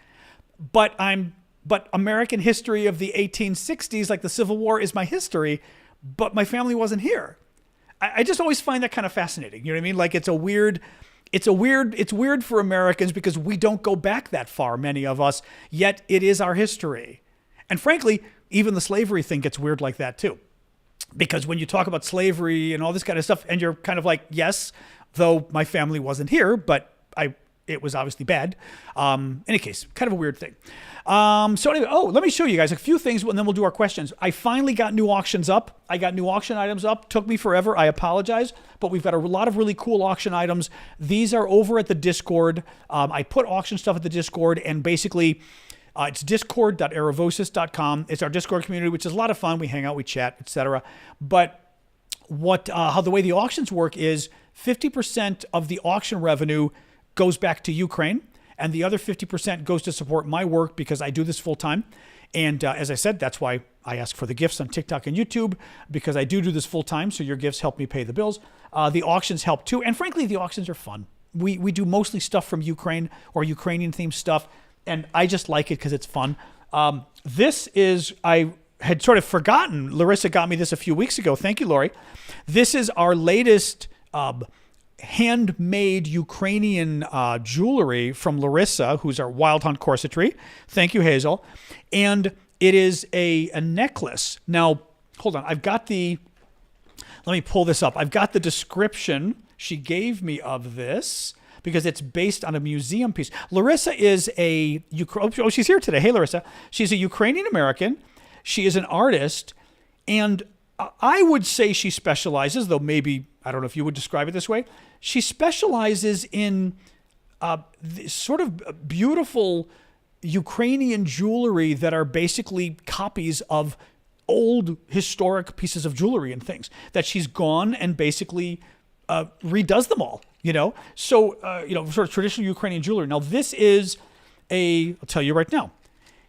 But American history of the 1860s, like the Civil War, is my history, but my family wasn't here. I just always find that kind of fascinating. You know what I mean? Like, it's weird for Americans because we don't go back that far, many of us, yet it is our history. And frankly, even the slavery thing gets weird like that too. Because when you talk about slavery and all this kind of stuff, and you're kind of like, yes, though my family wasn't here, but it was obviously bad. Any case, kind of a weird thing. So anyway, let me show you guys a few things, and then we'll do our questions. I finally got new auctions up. I got new auction items up. Took me forever. I apologize, but we've got a lot of really cool auction items. These are over at the Discord. I put auction stuff at the Discord, and basically, it's discord.aravosis.com. It's our Discord community, which is a lot of fun. We hang out, we chat, etc. But how the way the auctions work is 50% of the auction revenue goes back to Ukraine, and the other 50% goes to support my work because I do this full time. And as I said, that's why I ask for the gifts on TikTok and YouTube, because I do this full time. So your gifts help me pay the bills. The auctions help too, and frankly, the auctions are fun. We do mostly stuff from Ukraine or Ukrainian themed stuff. And I just like it because it's fun. This is, I had sort of forgotten. Larissa got me this a few weeks ago. Thank you, Lori. This is our latest handmade Ukrainian jewelry from Larissa, who's our Wild Hunt corsetry. Thank you, Hazel. And it is a necklace. Now, hold on. Let me pull this up. I've got the description she gave me of this, because it's based on a museum piece. Larissa is she's here today. Hey, Larissa. She's a Ukrainian American. She is an artist. And I would say she specializes, though maybe, I don't know if you would describe it this way. She specializes in sort of beautiful Ukrainian jewelry that are basically copies of old historic pieces of jewelry and things that she's gone and basically redoes them all. So, sort of traditional Ukrainian jewelry. Now, this is I'll tell you right now,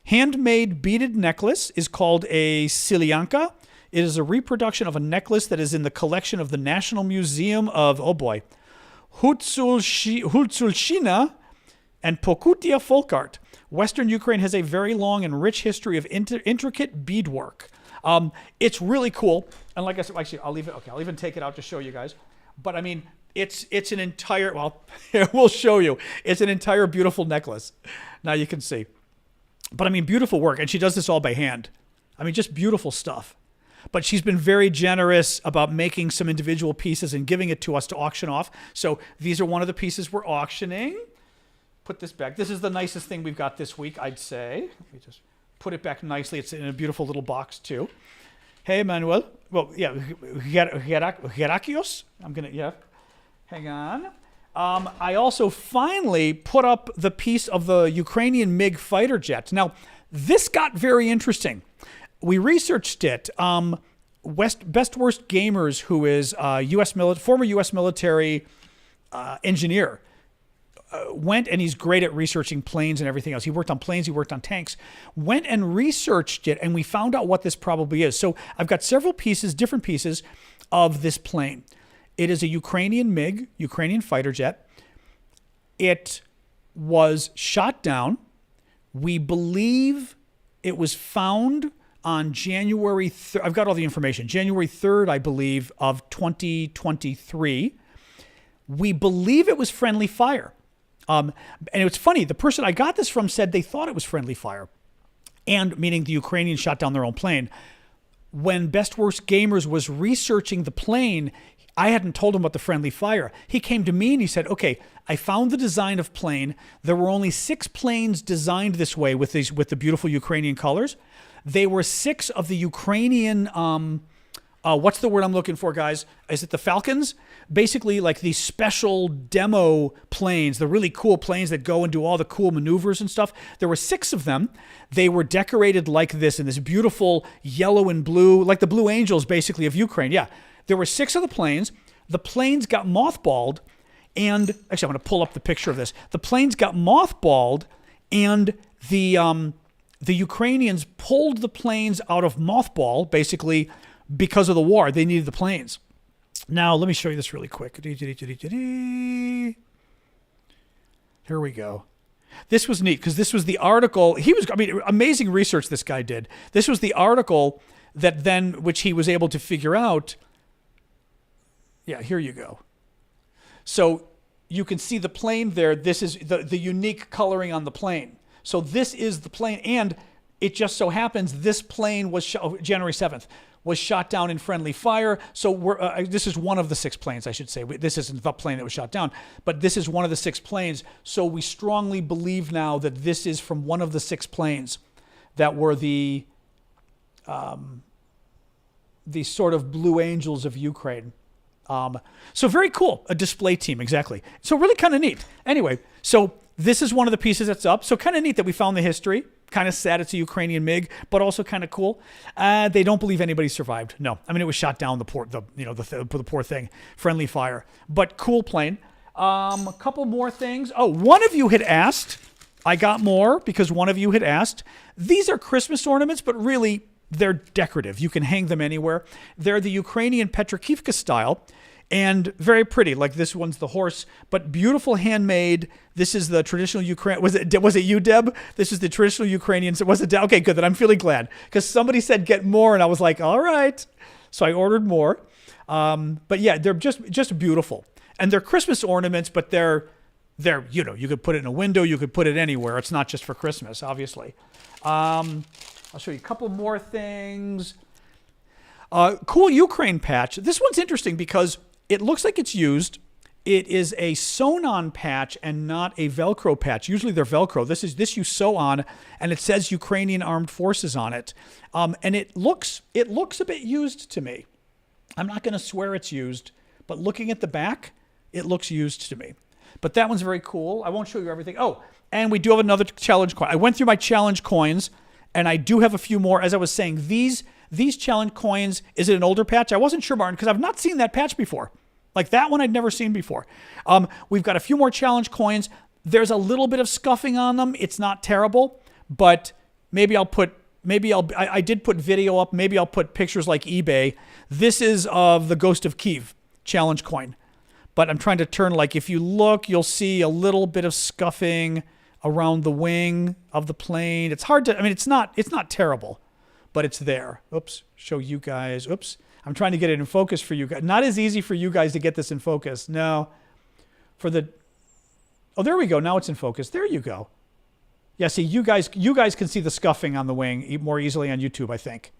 handmade beaded necklace is called a Silyanka. It is a reproduction of a necklace that is in the collection of the National Museum of, Hutsulshina, and Pokutia folk art. Western Ukraine has a very long and rich history of intricate beadwork. It's really cool. And like I said, actually, I'll leave it. Okay, I'll even take it out to show you guys. But I mean, it's an entire, well, we'll show you. It's an entire beautiful necklace. Now you can see. But I mean, beautiful work. And she does this all by hand. I mean, just beautiful stuff. But she's been very generous about making some individual pieces and giving it to us to auction off. So these are one of the pieces we're auctioning. Put this back. This is the nicest thing we've got this week, I'd say. Let me just put it back nicely. It's in a beautiful little box, too. Hey, Manuel. Well, yeah, Herakios. I'm going to, yeah. Hang on. I also finally put up the piece of the Ukrainian MiG fighter jet. Now, this got very interesting. We researched it. Best Worst Gamers, who is former U.S. military engineer, went, and he's great at researching planes and everything else. He worked on planes, he worked on tanks, went and researched it, and we found out what this probably is. So I've got several pieces, different pieces of this plane. It is a Ukrainian MiG, Ukrainian fighter jet. It was shot down. We believe it was found on January 3rd. I've got all the information. January 3rd, I believe, of 2023. We believe it was friendly fire. And it's funny, the person I got this from said they thought it was friendly fire. And meaning the Ukrainians shot down their own plane. When Best Worst Gamers was researching the plane, I hadn't told him about the friendly fire. He came to me and he said, okay, I found the design of plane. There were only 6 planes designed this way with the beautiful Ukrainian colors. They were 6 of the Ukrainian, what's the word I'm looking for, guys? Is it the Falcons? Basically, like these special demo planes, the really cool planes that go and do all the cool maneuvers and stuff. There were 6 of them. They were decorated like this in this beautiful yellow and blue, like the Blue Angels, basically, of Ukraine. Yeah, there were 6 of the planes. The planes got mothballed, and actually, I'm going to pull up the picture of this. The planes got mothballed, and the Ukrainians pulled the planes out of mothball, basically, because of the war. They needed the planes. Now, let me show you this really quick. Here we go. This was neat because this was the article. Amazing research this guy did. This was the article which he was able to figure out. Yeah, here you go. So you can see the plane there. This is the unique coloring on the plane. So this is the plane, and it just so happens this plane was January 7th. Was shot down in friendly fire. So this is one of the 6 planes, I should say. This isn't the plane that was shot down, but this is one of the 6 planes. So we strongly believe now that this is from one of the 6 planes that were the sort of Blue Angels of Ukraine. So very cool. A display team, exactly. So really kind of neat. Anyway, so this is one of the pieces that's up. So kind of neat that we found the history. Kind of sad it's a Ukrainian MiG, but also kind of cool. They don't believe anybody survived. No, I mean it was shot down. The poor thing, friendly fire, but cool plane. A couple more things. Oh, one of you had asked. I got more because one of you had asked. These are Christmas ornaments, but really they're decorative. You can hang them anywhere. They're the Ukrainian Petrikivka style. And very pretty, like this one's the horse, but beautiful handmade. This is the traditional Ukraine. Was it you, Deb? This is the traditional Ukrainian. Was it? Okay, good. Then I'm feeling glad because somebody said get more, and I was like, all right. So I ordered more. But yeah, they're just beautiful, and they're Christmas ornaments, but they're you could put it in a window, you could put it anywhere. It's not just for Christmas, obviously. I'll show you a couple more things. Cool Ukraine patch. This one's interesting because it looks like it's used. It is a sewn-on patch and not a Velcro patch. Usually they're Velcro. This you sew on, and it says Ukrainian Armed Forces on it. And it looks a bit used to me. I'm not going to swear it's used, but looking at the back, it looks used to me. But that one's very cool. I won't show you everything. Oh, and we do have another challenge coin. I went through my challenge coins, and I do have a few more. As I was saying, these challenge coins, is it an older patch? I wasn't sure, Martin, because I've not seen that patch before. Like that one I'd never seen before. We've got a few more challenge coins. There's a little bit of scuffing on them. It's not terrible, but I did put video up. Maybe I'll put pictures like eBay. This is of the Ghost of Kiev challenge coin. but I'm trying to turn, like, if you look, you'll see a little bit of scuffing around the wing of the plane. It's hard to, I mean, it's not terrible, but it's there. Oops, show you guys. Oops, I'm trying to get it in focus for you guys. Not as easy for you guys to get this in focus. No, oh, there we go. Now it's in focus. There you go. Yeah, see, you guys can see the scuffing on the wing more easily on YouTube, I think.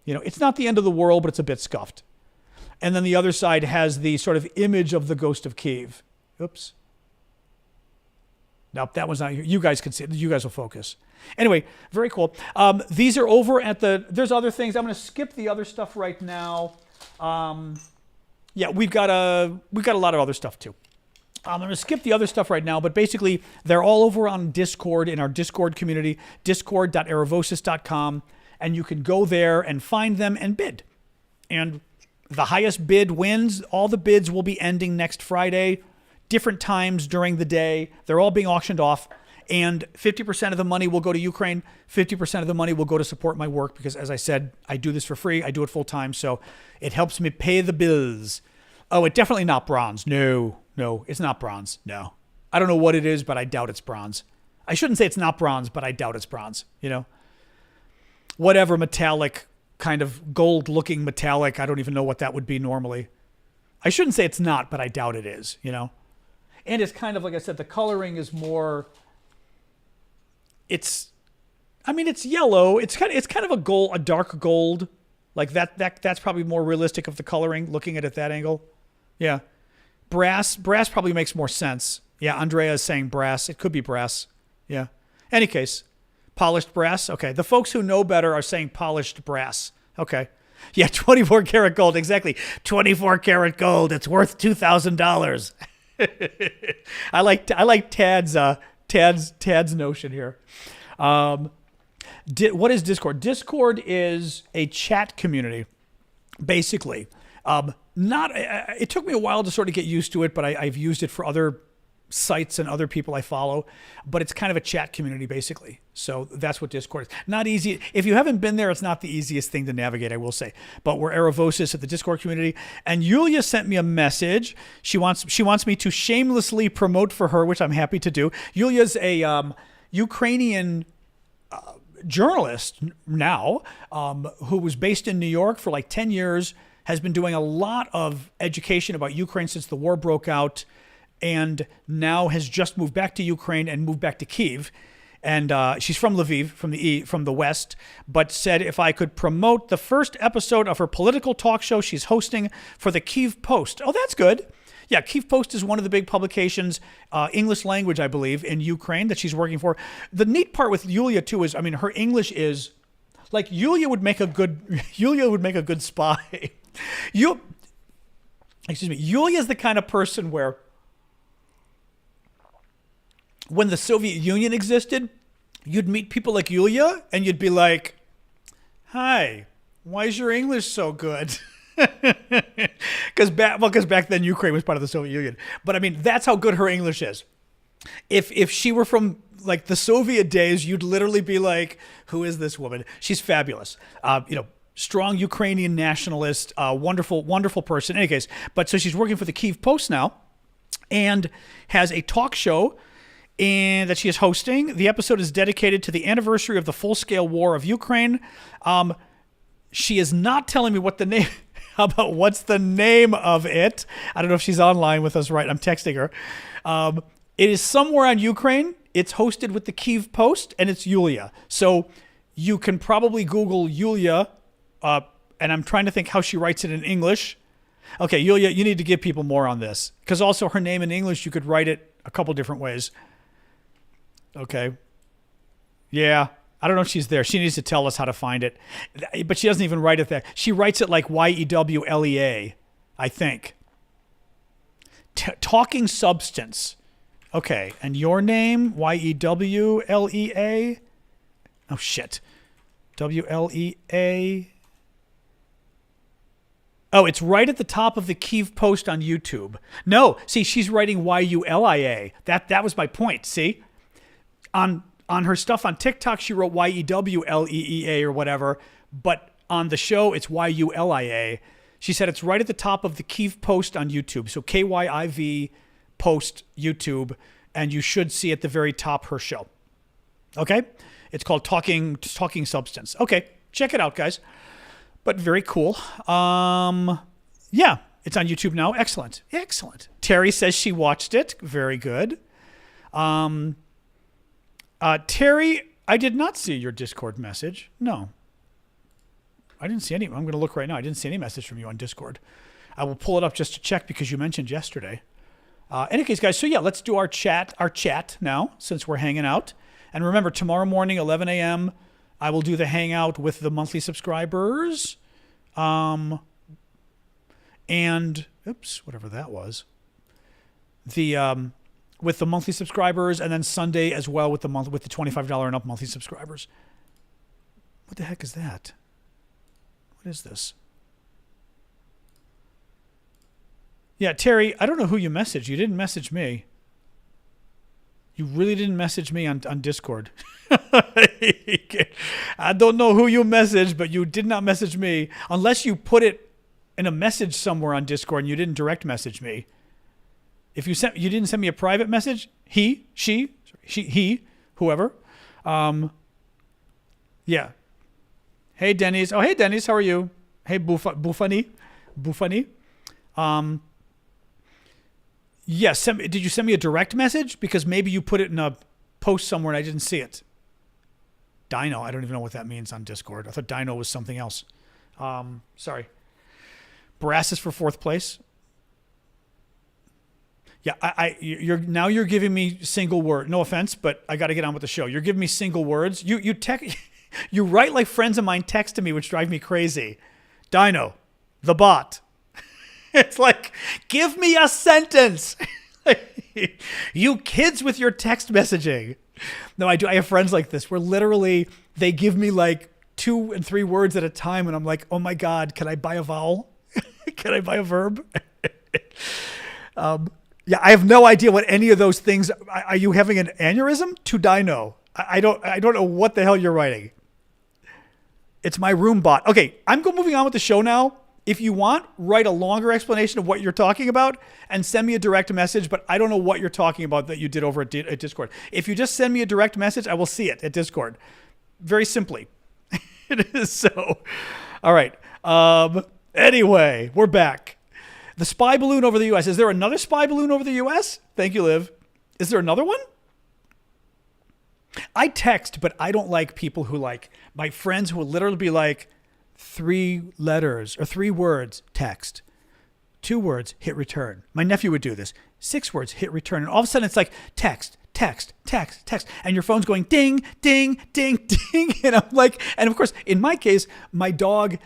It's not the end of the world, but it's a bit scuffed. And then the other side has the sort of image of the ghost of Kiev. Oops. Nope, that one's not here. You guys can see it. You guys will focus. Anyway, very cool. These are over at there's other things. I'm going to skip the other stuff right now. Yeah, we've got a lot of other stuff too. I'm going to skip the other stuff right now, but basically they're all over on Discord, in our Discord community, discord.aravosis.com, and you can go there and find them and bid. And the highest bid wins. All the bids will be ending next Friday, different times during the day. They're all being auctioned off, and 50% of the money will go to Ukraine. 50% of the money will go to support my work because, as I said, I do this for free. I do it full time, so it helps me pay the bills. Oh, it's definitely not bronze. No, it's not bronze. No. I don't know what it is, but I doubt it's bronze. I shouldn't say it's not bronze, but I doubt it's bronze, Whatever metallic, kind of gold-looking metallic, I don't even know what that would be normally. I shouldn't say it's not, but I doubt it is, And it's kind of, like I said, the coloring is more, it's yellow. It's kind of a dark gold. Like that's probably more realistic of the coloring, looking at it at that angle. Yeah. Brass probably makes more sense. Yeah, Andrea is saying brass. It could be brass. Yeah. Any case, polished brass. Okay. The folks who know better are saying polished brass. Okay. Yeah, 24 karat gold. Exactly. 24 karat gold. It's worth $2,000. I like Tad's notion here. What is Discord? Discord is a chat community, basically. It took me a while to sort of get used to it, but I've used it for other sites and other people I follow. But it's kind of a chat community, basically. So that's what Discord is. Not easy. If you haven't been there, it's not the easiest thing to navigate, I will say. But we're Aravosis at the Discord community. And Yulia sent me a message. She wants me to shamelessly promote for her, which I'm happy to do. Yulia's a Ukrainian journalist now, who was based in New York for like 10 years, has been doing a lot of education about Ukraine since the war broke out, and now has just moved back to Ukraine and moved back to Kyiv. And she's from Lviv, from the West, but said if I could promote the first episode of her political talk show she's hosting for the Kyiv Post. Oh, that's good. Yeah, Kyiv Post is one of the big publications, English language, I believe, in Ukraine that she's working for. The neat part with Yulia too is, her English is like Yulia would make a good spy. Yulia is the kind of person where when the Soviet Union existed, you'd meet people like Yulia and you'd be like, "Hi, why is your English so good?" Because back then Ukraine was part of the Soviet Union. But that's how good her English is. If she were from like the Soviet days, you'd literally be like, "Who is this woman?" She's fabulous. Strong Ukrainian nationalist, wonderful person. In any case, but so she's working for the Kyiv Post now, and has a talk show that she is hosting. The episode is dedicated to the anniversary of the full-scale war of Ukraine. She is not telling me what the name. How about what's the name of it? I don't know if she's online with us, right? I'm texting her. It is somewhere on Ukraine. It's hosted with the Kyiv Post, and it's Yulia. So you can probably Google Yulia, and I'm trying to think how she writes it in English. Okay, Yulia, you need to give people more on this. Because also her name in English, you could write it a couple different ways. Okay. Yeah. I don't know if she's there. She needs to tell us how to find it. But she doesn't even write it there. She writes it like Yewlea, I think. Talking substance. Okay. And your name? Yewlea? Oh, shit. WLEA. Oh, it's right at the top of the Kyiv Post on YouTube. No. See, she's writing Yulia. That was my point. See? On her stuff on TikTok, she wrote Yewlea or whatever, but on the show, it's Yulia. She said it's right at the top of the Kyiv post on YouTube. So KYIV post YouTube, and you should see at the very top her show. Okay? It's called Talking Substance. Okay, check it out, guys. But very cool. Yeah, it's on YouTube now. Excellent. Terry says she watched it. Very good. Terry, I did not see your Discord message. No. I didn't see any. I'm going to look right now. I didn't see any message from you on Discord. I will pull it up just to check because you mentioned yesterday. In any case, guys, so yeah, let's do our chat now since we're hanging out. And remember, tomorrow morning, 11 a.m., I will do the hangout with the monthly subscribers. And, whatever that was. With the monthly subscribers, and then Sunday as well with the $25 and up monthly subscribers. What the heck is that? What is this? Yeah, Terry, I don't know who you messaged. You didn't message me. You really didn't message me on Discord. I don't know who you messaged, but you did not message me. Unless you put it in a message somewhere on Discord and you didn't direct message me. If you didn't send me a private message, he, whoever. Yeah. Hey, Denny's. Oh, hey, Denny's. How are you? Hey, Bufani. Yes. Did you send me a direct message? Because maybe you put it in a post somewhere and I didn't see it. Dino. I don't even know what that means on Discord. I thought Dino was something else. Sorry. Brass is for 4th place. Yeah, you're giving me single word. No offense, but I got to get on with the show. You're giving me single words. You write like friends of mine text to me, which drive me crazy. Dino, the bot. It's like, give me a sentence. You kids with your text messaging. No, I do. I have friends like this where literally they give me like 2 and 3 words at a time, and I'm like, oh my God, can I buy a vowel? Can I buy a verb? Yeah, I have no idea what any of those things. Are you having an aneurysm? To Dino. I don't know what the hell you're writing. It's my room bot. Okay, I'm moving on with the show now. If you want, write a longer explanation of what you're talking about and send me a direct message, but I don't know what you're talking about that you did over at Discord. If you just send me a direct message, I will see it at Discord. Very simply. It is so. All right. Anyway, we're back. The spy balloon over the U.S. Is there another spy balloon over the U.S.? Thank you, Liv. Is there another one? I text, but I don't like people who like my friends who will literally be like 3 letters or 3 words, text. 2 words, hit return. My nephew would do this. 6 words, hit return. And all of a sudden it's like text. And your phone's going ding, ding, ding, ding. And I'm like, and of course, in my case, my dog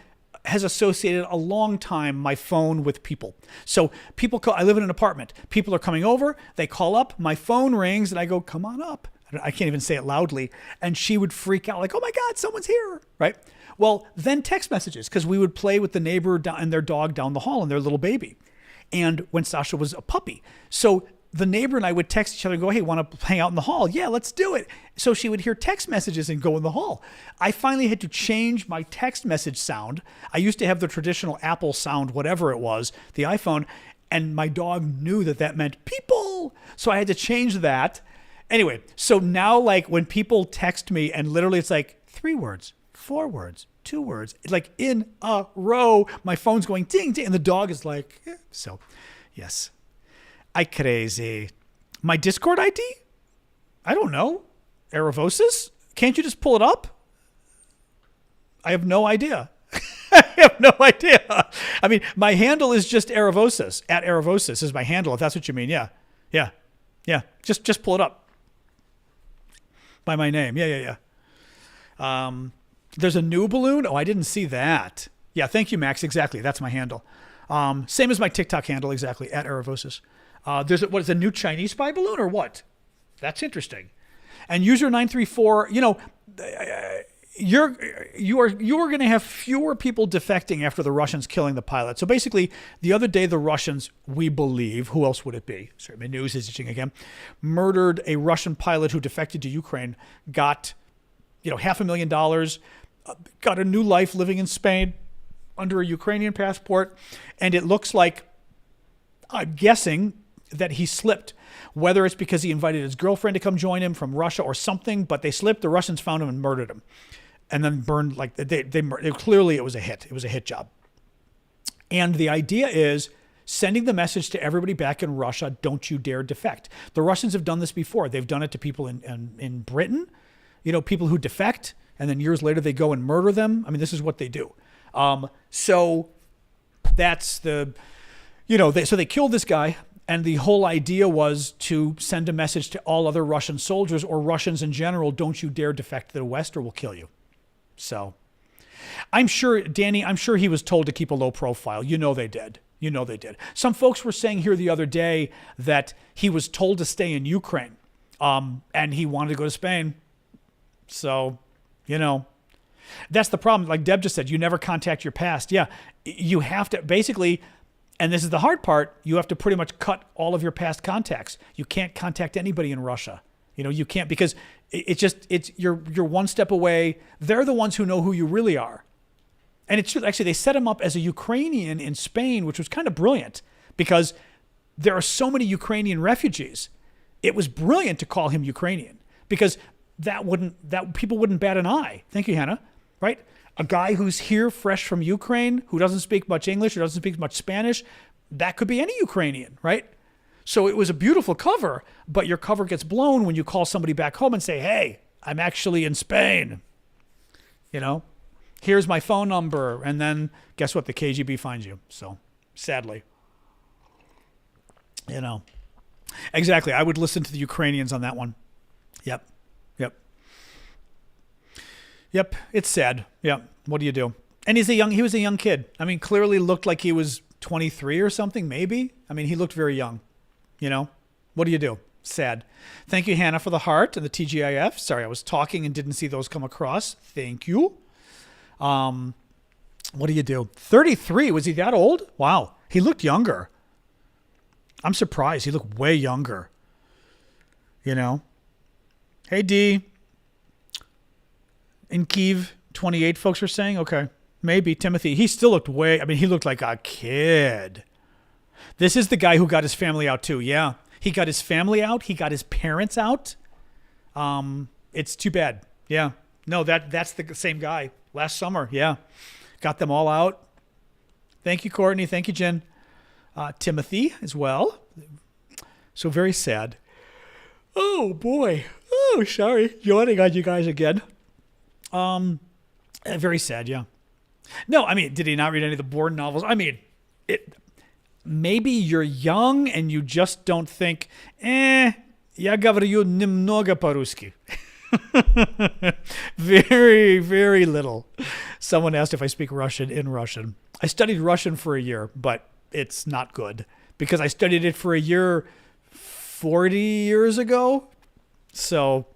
has associated a long time my phone with people. So people call, I live in an apartment. People are coming over, they call up, my phone rings, and I go, come on up. I can't even say it loudly. And she would freak out like, oh my God, someone's here, right? Well, then text messages, because we would play with the neighbor and their dog down the hall and their little baby. And when Sasha was a puppy. So the neighbor and I would text each other and go, hey, want to hang out in the hall? Yeah, let's do it. So she would hear text messages and go in the hall. I finally had to change my text message sound. I used to have the traditional Apple sound, whatever it was, the iPhone, and my dog knew that meant people. So I had to change that. Anyway, so now like when people text me and literally it's like 3 words, 4 words, 2 words, like in a row, my phone's going ding, ding, and the dog is like, eh. So yes. I crazy. My Discord ID? I don't know. Aravosis? Can't you just pull it up? I have no idea. I have no idea. I mean, my handle is just Aravosis. At Aravosis is my handle, if that's what you mean. Yeah. Just pull it up. By my name. Yeah. There's a new balloon? Oh, I didn't see that. Yeah, thank you, Max. Exactly. That's my handle. Same as my TikTok handle, exactly, at Aravosis. There's what is a new Chinese spy balloon or what? That's interesting. And user 934, you are going to have fewer people defecting after the Russians killing the pilot. So basically, the other day, the Russians, we believe, who else would it be? Sorry, my news is itching again. Murdered a Russian pilot who defected to Ukraine, got $500,000, got a new life living in Spain. under a Ukrainian passport, and it looks like, I'm guessing, that he slipped, whether it's because he invited his girlfriend to come join him from Russia or something, but they slipped, the Russians found him and murdered him, and then burned, like, clearly it was a hit. It was a hit job. And the idea is sending the message to everybody back in Russia, don't you dare defect. The Russians have done this before. They've done it to people in Britain, people who defect, and then years later they go and murder them. I mean, this is what they do. So that's so they killed this guy, and the whole idea was to send a message to all other Russian soldiers or Russians in general, don't you dare defect to the West or we'll kill you. So I'm sure, Danny, he was told to keep a low profile. They did. Some folks were saying here the other day that he was told to stay in Ukraine, and he wanted to go to Spain. So, that's the problem. Like Deb just said, you never contact your past. Yeah, you have to basically, and this is the hard part, you have to pretty much cut all of your past contacts. You can't contact anybody in Russia. You can't, because you're one step away. They're the ones who know who you really are. And it's true. Actually, they set him up as a Ukrainian in Spain, which was kind of brilliant because there are so many Ukrainian refugees. It was brilliant to call him Ukrainian because that people wouldn't bat an eye. Thank you, Hannah. Right? A guy who's here fresh from Ukraine, who doesn't speak much English, who doesn't speak much Spanish, that could be any Ukrainian, right? So it was a beautiful cover, but your cover gets blown when you call somebody back home and say, hey, I'm actually in Spain. Here's my phone number. And then guess what? The KGB finds you. So sadly, exactly. I would listen to the Ukrainians on that one. Yep. It's sad. Yeah. What do you do? And he was a young kid. I mean, clearly looked like he was 23 or something, maybe. I mean, he looked very young, what do you do? Sad. Thank you, Hannah, for the heart and the TGIF. Sorry, I was talking and didn't see those come across. Thank you. What do you do? 33. Was he that old? Wow. He looked younger. I'm surprised. He looked way younger. Hey, D. In Kyiv, 28 folks are saying, okay, maybe Timothy. He still looked he looked like a kid. This is the guy who got his family out too. Yeah. He got his family out. He got his parents out. It's too bad. Yeah. No, that's the same guy. Last summer. Yeah. Got them all out. Thank you, Courtney. Thank you, Jen. Timothy as well. So very sad. Oh, boy. Oh, sorry. Yawning on you guys again. Very sad, yeah. No, I mean, did he not read any of the Bourne novels? I mean, maybe you're young and you just don't think, я говорю немного по-русски. Very, very little. Someone asked if I speak Russian in Russian. I studied Russian for a year, but it's not good because I studied it for a year 40 years ago. So,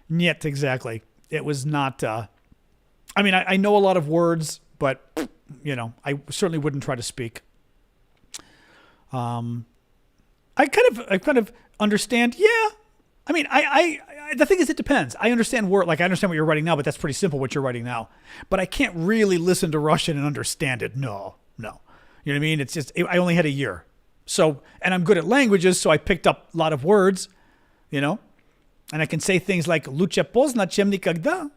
niet exactly. It was not, I know a lot of words, but, I certainly wouldn't try to speak. I kind of understand. Yeah. I mean, the thing is, it depends. I understand I understand what you're writing now, but that's pretty simple what you're writing now. But I can't really listen to Russian and understand it. No. You know what I mean? It's just, I only had a year. So, and I'm good at languages, so I picked up a lot of words, and I can say things like "Luche pozna чем никогда,"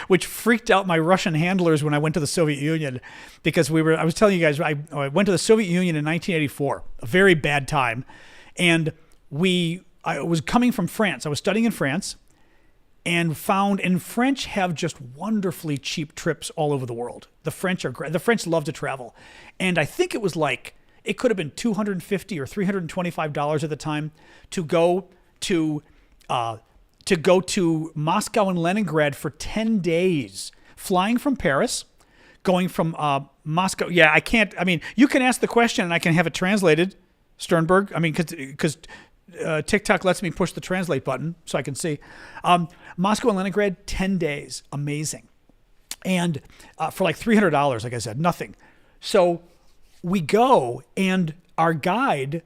which freaked out my Russian handlers when I went to the Soviet Union, because I was telling you guys, I went to the Soviet Union in 1984, a very bad time. And I was coming from France. I was studying in France and found, and French have just wonderfully cheap trips all over the world. The French are great. The French love to travel. And I think it was it could have been $250 or $325 at the time to go to Moscow and Leningrad for 10 days, flying from Paris, going from Moscow. Yeah, I can't. I mean, you can ask the question and I can have it translated, Sternberg. I mean, because TikTok lets me push the translate button so I can see. Moscow and Leningrad, 10 days. Amazing. And for like $300, like I said, nothing. So we go, and our guide,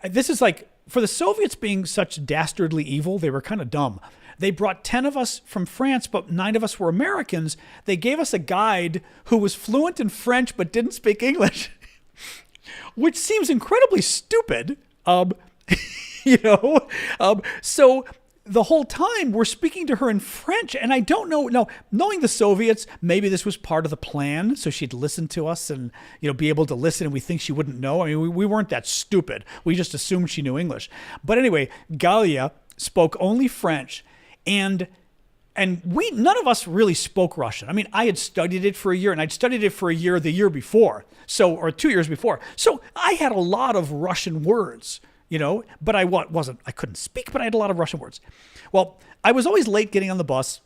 this is like, for the Soviets being such dastardly evil, they were kind of dumb. They brought 10 of us from France, but 9 of us were Americans. They gave us a guide who was fluent in French but didn't speak English, which seems incredibly stupid. So the whole time we're speaking to her in French, and I don't know. Now, knowing the Soviets, maybe this was part of the plan, so she'd listen to us and be able to listen, and we think she wouldn't know. I mean, we weren't that stupid. We just assumed she knew English. But anyway, Galia spoke only French, and none of us really spoke Russian. I mean, I had studied it for a year, and I'd studied it for a year the year before, or 2 years before. So I had a lot of Russian words. But I couldn't speak, but I had a lot of Russian words. Well, I was always late getting on the bus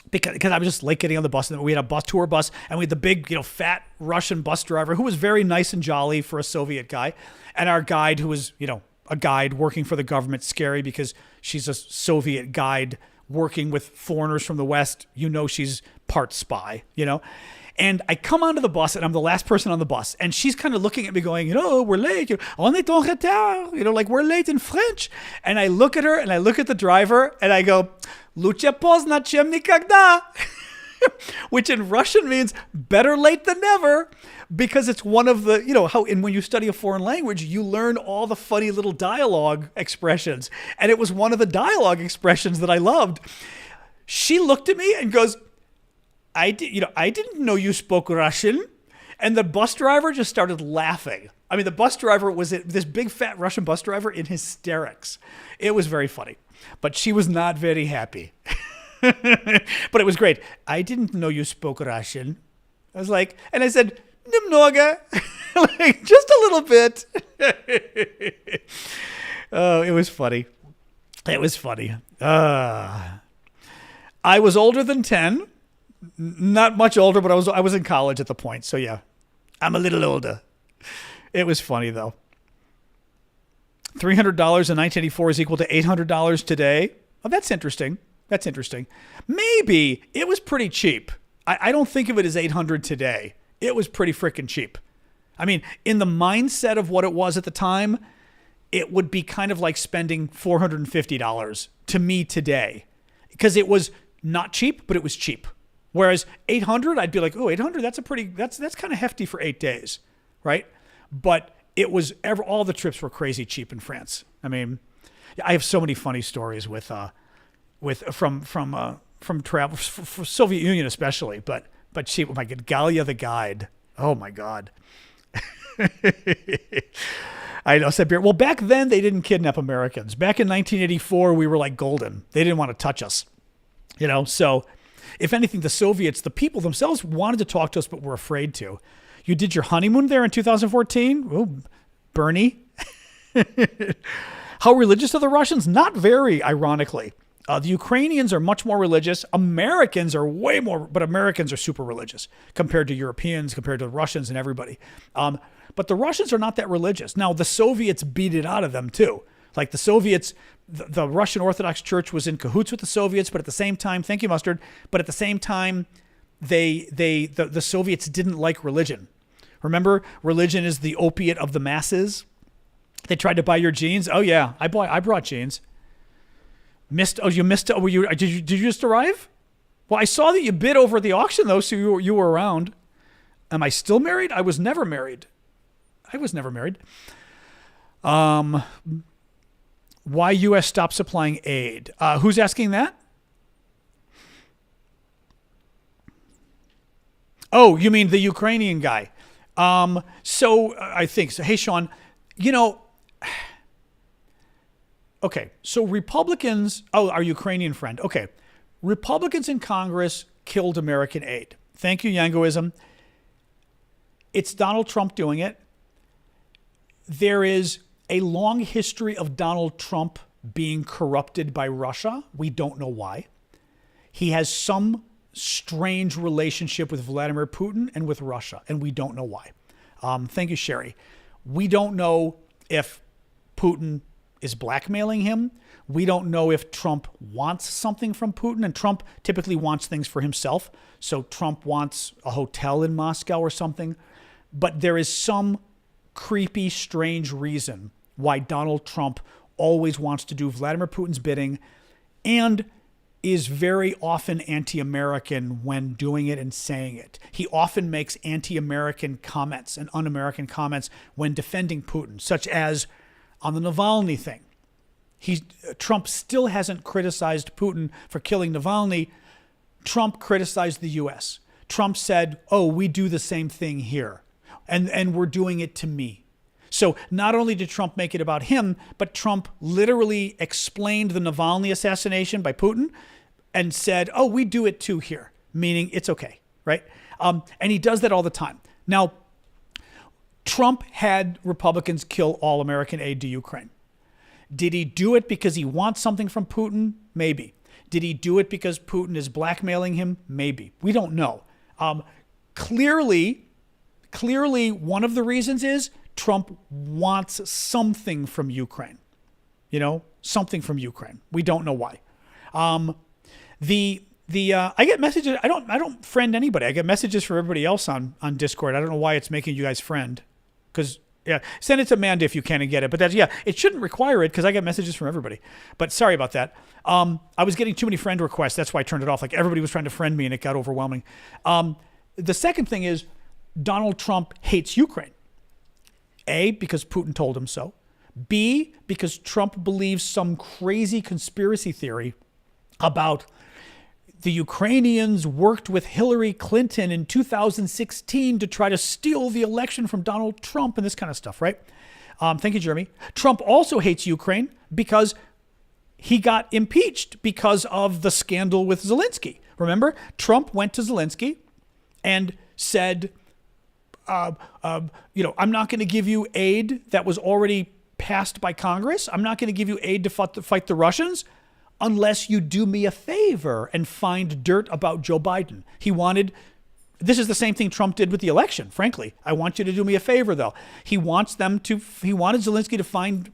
because I was just late getting on the bus. And we had a tour bus, and we had the big, fat Russian bus driver who was very nice and jolly for a Soviet guy. And our guide who was, a guide working for the government, scary because she's a Soviet guide working with foreigners from the West. She's part spy, And I come onto the bus, and I'm the last person on the bus. And she's kind of looking at me going, we're late. On est en retard. Like we're late in French. And I look at her, and I look at the driver, and I go, Lucha pozna chem nikogda. Which in Russian means better late than never. Because it's one of the, when you study a foreign language, you learn all the funny little dialogue expressions. And it was one of the dialogue expressions that I loved. She looked at me and goes, I didn't know you spoke Russian. And the bus driver just started laughing. I mean, the bus driver was this big fat Russian bus driver in hysterics. It was very funny, but she was not very happy. But it was great. I didn't know you spoke Russian. I was like, and I said, Немного, like just a little bit. Oh, it was funny. It was funny. I was older than 10. Not much older, but I was in college at the point. So yeah, I'm a little older. It was funny though. $300 in 1984 is equal to $800 today. Oh, that's interesting. That's interesting. Maybe it was pretty cheap. I don't think of it as 800 today. It was pretty freaking cheap. I mean, in the mindset of what it was at the time, it would be kind of like spending $450 to me today, because it was not cheap, but it was cheap. Whereas 800, I'd be like, oh, 800, that's kind of hefty for 8 days, right? But it was all the trips were crazy cheap in France. I mean, I have so many funny stories from travel, for Soviet Union especially, but she, oh my God, Galia the guide. Oh my God. I know, Siberia. Well, back then they didn't kidnap Americans. Back in 1984, we were like golden. They didn't want to touch us, so if anything, the Soviets, the people themselves wanted to talk to us, but were afraid to. You did your honeymoon there in 2014? Oh, Bernie. How religious are the Russians? Not very, ironically. The Ukrainians are much more religious. Americans are way more, but Americans are super religious compared to Europeans, compared to Russians and everybody. But the Russians are not that religious. Now, the Soviets beat it out of them too. Like the Soviets, the Russian Orthodox Church was in cahoots with the Soviets, but at the same time, thank you, Mustard, but at the same time, the Soviets didn't like religion. Remember, religion is the opiate of the masses. They tried to buy your jeans. Oh yeah, I brought jeans. You missed. Oh, did you just arrive? Well, I saw that you bid over at the auction though, so you were around. Am I still married? I was never married. Why U.S. stopped supplying aid? Who's asking that? Oh, you mean the Ukrainian guy? So I think so. Hey, Sean, okay. So Republicans, our Ukrainian friend. Okay. Republicans in Congress killed American aid. Thank you, Yangoism. It's Donald Trump doing it. There is a long history of Donald Trump being corrupted by Russia. We don't know why. He has some strange relationship with Vladimir Putin and with Russia, and we don't know why. Thank you, Sherry. We don't know if Putin is blackmailing him. We don't know if Trump wants something from Putin, and Trump typically wants things for himself. So Trump wants a hotel in Moscow or something. But there is some creepy, strange reason why Donald Trump always wants to do Vladimir Putin's bidding. And is very often anti-American when doing it and saying it. He often makes anti-American comments and un-American comments when defending Putin, such as on the Navalny thing. Trump still hasn't criticized Putin for killing Navalny. Trump criticized the U.S. Trump said, oh, we do the same thing here, and we're doing it to me. So not only did Trump make it about him, but Trump literally explained the Navalny assassination by Putin and said, oh, we do it too here, meaning it's okay, right? And he does that all the time. Now, Trump had Republicans kill all American aid to Ukraine. Did he do it because he wants something from Putin? Maybe. Did he do it because Putin is blackmailing him? Maybe. We don't know. Clearly, one of the reasons is Trump wants something from Ukraine. Something from Ukraine. We don't know why. I get messages. I don't friend anybody. I get messages from everybody else on Discord. I don't know why it's making you guys friend. Because send it to Amanda if you can and get it. But it shouldn't require it because I get messages from everybody. But sorry about that. I was getting too many friend requests. That's why I turned it off. Like everybody was trying to friend me and it got overwhelming. The second thing is Donald Trump hates Ukraine. A, because Putin told him so. B, because Trump believes some crazy conspiracy theory about the Ukrainians worked with Hillary Clinton in 2016 to try to steal the election from Donald Trump and this kind of stuff, right? Thank you, Jeremy. Trump also hates Ukraine because he got impeached because of the scandal with Zelensky. Remember, Trump went to Zelensky and said, I'm not going to give you aid that was already passed by Congress. I'm not going to give you aid to fight the Russians unless you do me a favor and find dirt about Joe Biden. This is the same thing Trump did with the election, frankly. I want you to do me a favor, though. He wanted Zelensky to find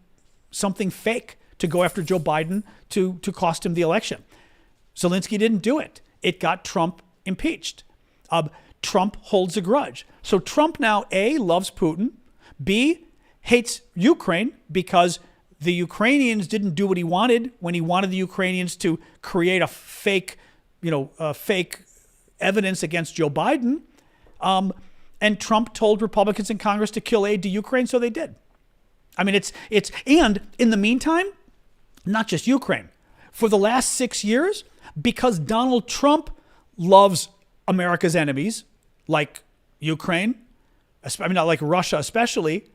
something fake to go after Joe Biden to cost him the election. Zelensky didn't do it. It got Trump impeached. Trump holds a grudge. So Trump now, A, loves Putin, B, hates Ukraine because the Ukrainians didn't do what he wanted when he wanted the Ukrainians to create a fake evidence against Joe Biden. And Trump told Republicans in Congress to kill aid to Ukraine, so they did. I mean, and in the meantime, not just Ukraine. For the last 6 years, because Donald Trump loves America's enemies, like Ukraine, not like Russia especially,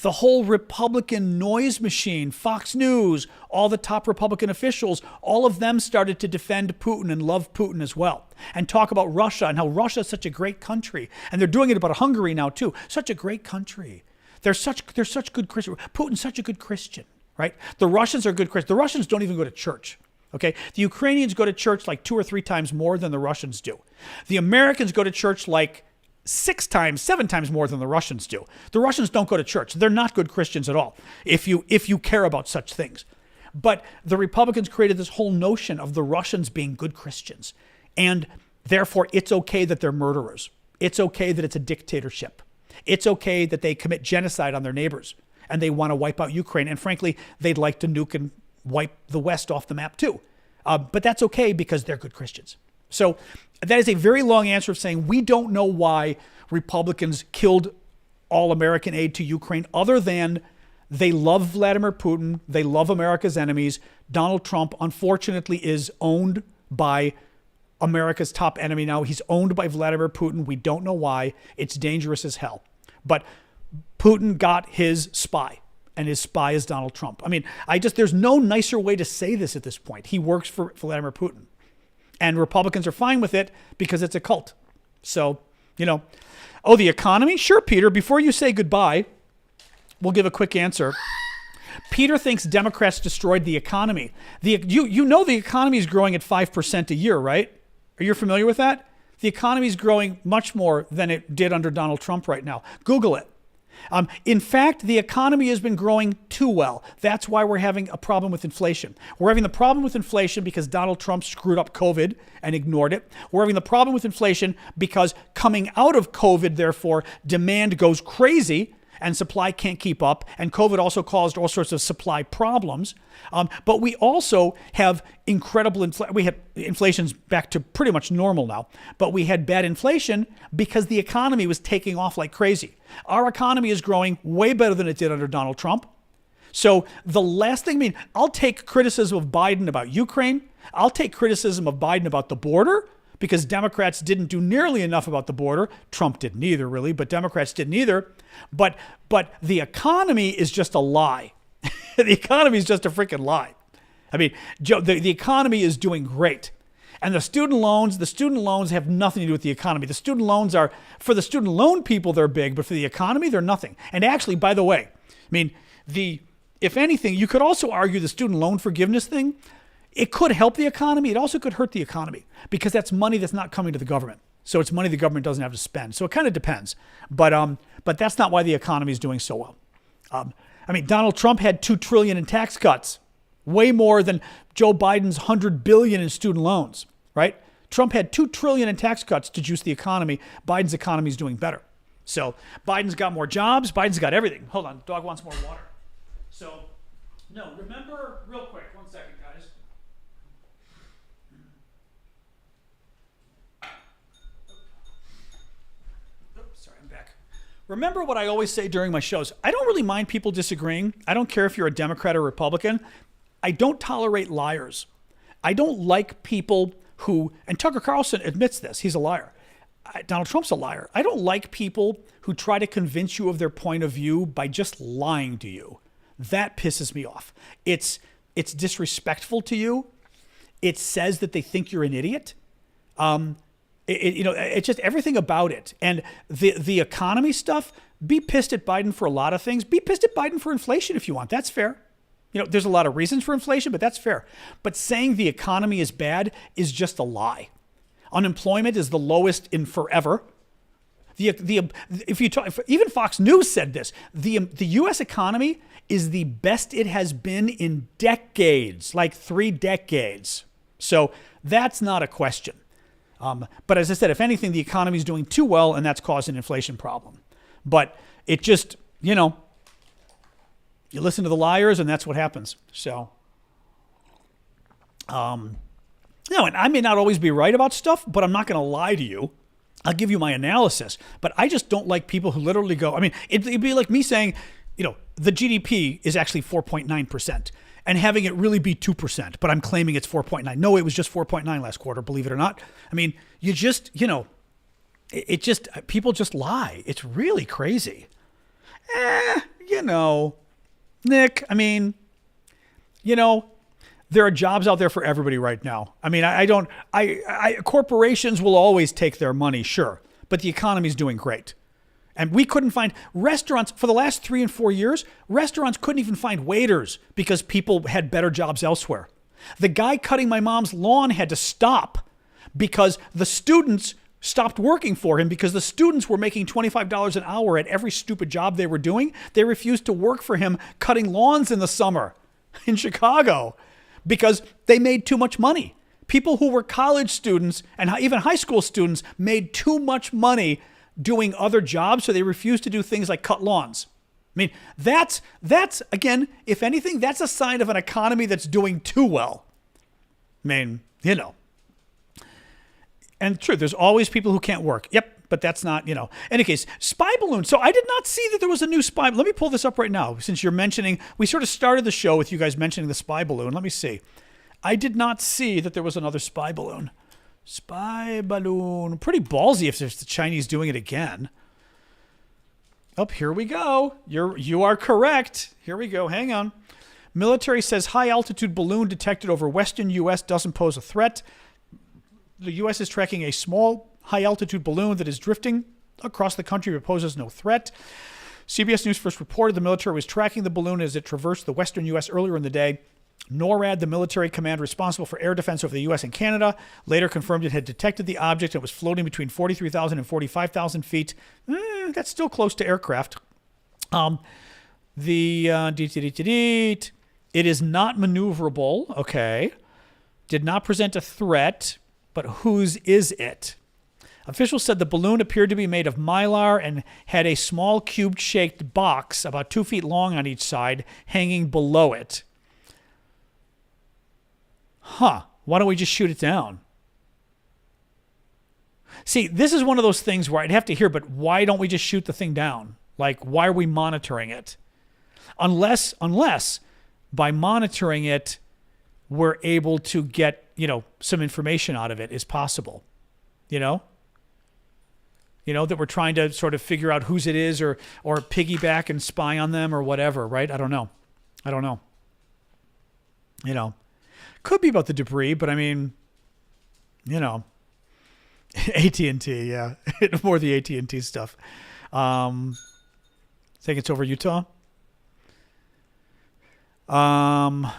the whole Republican noise machine, Fox News, all the top Republican officials, all of them started to defend Putin and love Putin as well and talk about Russia and how Russia is such a great country. And they're doing it about Hungary now too. Such a great country. They're such good Christians. Putin's such a good Christian, right? The Russians are good Christians. The Russians don't even go to church. Okay, the Ukrainians go to church like 2 or 3 times more than the Russians do. The Americans go to church like 6 times, 7 times more than the Russians do. The Russians don't go to church. They're not good Christians at all, if you care about such things. But the Republicans created this whole notion of the Russians being good Christians. And therefore, it's okay that they're murderers. It's okay that it's a dictatorship. It's okay that they commit genocide on their neighbors and they want to wipe out Ukraine. And frankly, they'd like to nuke and wipe the West off the map too. But that's okay because they're good Christians. So that is a very long answer of saying we don't know why Republicans killed all American aid to Ukraine other than they love Vladimir Putin. They love America's enemies. Donald Trump, unfortunately, is owned by America's top enemy now. He's owned by Vladimir Putin. We don't know why. It's dangerous as hell. But Putin got his spy. And his spy is Donald Trump. I mean, there's no nicer way to say this at this point. He works for Vladimir Putin. And Republicans are fine with it because it's a cult. So, the economy? Sure, Peter, before you say goodbye, we'll give a quick answer. Peter thinks Democrats destroyed the economy. The economy is growing at 5% a year, right? Are you familiar with that? The economy is growing much more than it did under Donald Trump right now. Google it. In fact, the economy has been growing too well. That's why we're having a problem with inflation. We're having the problem with inflation because Donald Trump screwed up COVID and ignored it. We're having the problem with inflation because coming out of COVID, therefore, demand goes crazy and supply can't keep up, and COVID also caused all sorts of supply problems. But we also have incredible inflation's back to pretty much normal now, but we had bad inflation because the economy was taking off like crazy. Our economy is growing way better than it did under Donald Trump. So the last thing, I'll take criticism of Biden about Ukraine. I'll take criticism of Biden about the border, because Democrats didn't do nearly enough about the border. Trump didn't either, really, but Democrats didn't either. But the economy is just a lie. The economy is just a freaking lie. I mean, Joe, the economy is doing great. And the student loans have nothing to do with the economy. The student loans are, for the student loan people, they're big, but for the economy, they're nothing. And actually, by the way, if anything, you could also argue the student loan forgiveness thing, it could help the economy. It also could hurt the economy because that's money that's not coming to the government. So it's money the government doesn't have to spend. So it kind of depends. But that's not why the economy is doing so well. Donald Trump had $2 trillion in tax cuts, way more than Joe Biden's $100 billion in student loans, right? Trump had $2 trillion in tax cuts to juice the economy. Biden's economy is doing better. So Biden's got more jobs. Biden's got everything. Hold on, dog wants more water. So, no, remember, real quick, 1 second, guys. Sorry, I'm back. Remember what I always say during my shows. I don't really mind people disagreeing. I don't care if you're a Democrat or Republican. I don't tolerate liars. I don't like people who, and Tucker Carlson admits this, he's a liar. Donald Trump's a liar. I don't like people who try to convince you of their point of view by just lying to you. That pisses me off. It's disrespectful to you. It says that they think you're an idiot. It's just everything about it. And the economy stuff, be pissed at Biden for a lot of things. Be pissed at Biden for inflation if you want. That's fair. There's a lot of reasons for inflation, but that's fair. But saying the economy is bad is just a lie. Unemployment is the lowest in forever. Even Fox News said this. The U.S. economy is the best it has been in decades, like 3 decades. So that's not a question. But as I said, if anything, the economy is doing too well, and that's caused an inflation problem. But it just, you listen to the liars, and that's what happens. So, and I may not always be right about stuff, but I'm not going to lie to you. I'll give you my analysis. But I just don't like people who literally go, it'd be like me saying, the GDP is actually 4.9%. And having it really be 2%, but I'm claiming it's 4.9. No, it was just 4.9 last quarter, believe it or not. You just, people just lie. It's really crazy. Nick, there are jobs out there for everybody right now. Corporations will always take their money, sure, but the economy is doing great. And we couldn't find restaurants for the last 3 and 4 years. Restaurants couldn't even find waiters because people had better jobs elsewhere. The guy cutting my mom's lawn had to stop because the students stopped working for him because the students were making $25 an hour at every stupid job they were doing. They refused to work for him cutting lawns in the summer in Chicago because they made too much money. People who were college students and even high school students made too much money doing other jobs, so they refused to do things like cut lawns. That's again, if anything, that's a sign of an economy that's doing too well. And true, there's always people who can't work. Yep, but that's not, In any case, spy balloon. So I did not see that there was a new spy. Let me pull this up right now, since you're mentioning, we sort of started the show with you guys mentioning the spy balloon. Let me see. I did not see that there was another spy balloon. Spy balloon. Pretty ballsy if there's the Chinese doing it again. Oh, here we go. You are correct. Here we go. Hang on. Military says high altitude balloon detected over western U.S. doesn't pose a threat. The U.S. is tracking a small high altitude balloon that is drifting across the country but poses no threat. CBS News first reported the military was tracking the balloon as it traversed the western U.S. earlier in the day. NORAD, the military command responsible for air defense over the U.S. and Canada, later confirmed it had detected the object and was floating between 43,000 and 45,000 feet. That's still close to aircraft. It is not maneuverable. Okay. Did not present a threat, but whose is it? Officials said the balloon appeared to be made of mylar and had a small cube-shaped box about 2 feet long on each side hanging below it. Huh. Why don't we just shoot it down? See, this is one of those things where I'd have to hear, but why don't we just shoot the thing down? Like, why are we monitoring it? Unless by monitoring it, we're able to get, some information out of it is possible. That we're trying to sort of figure out whose it is or piggyback and spy on them or whatever, right? I don't know. Could be about the debris, but I mean, AT&T, yeah. More the AT&T stuff. Think it's over Utah? Oh,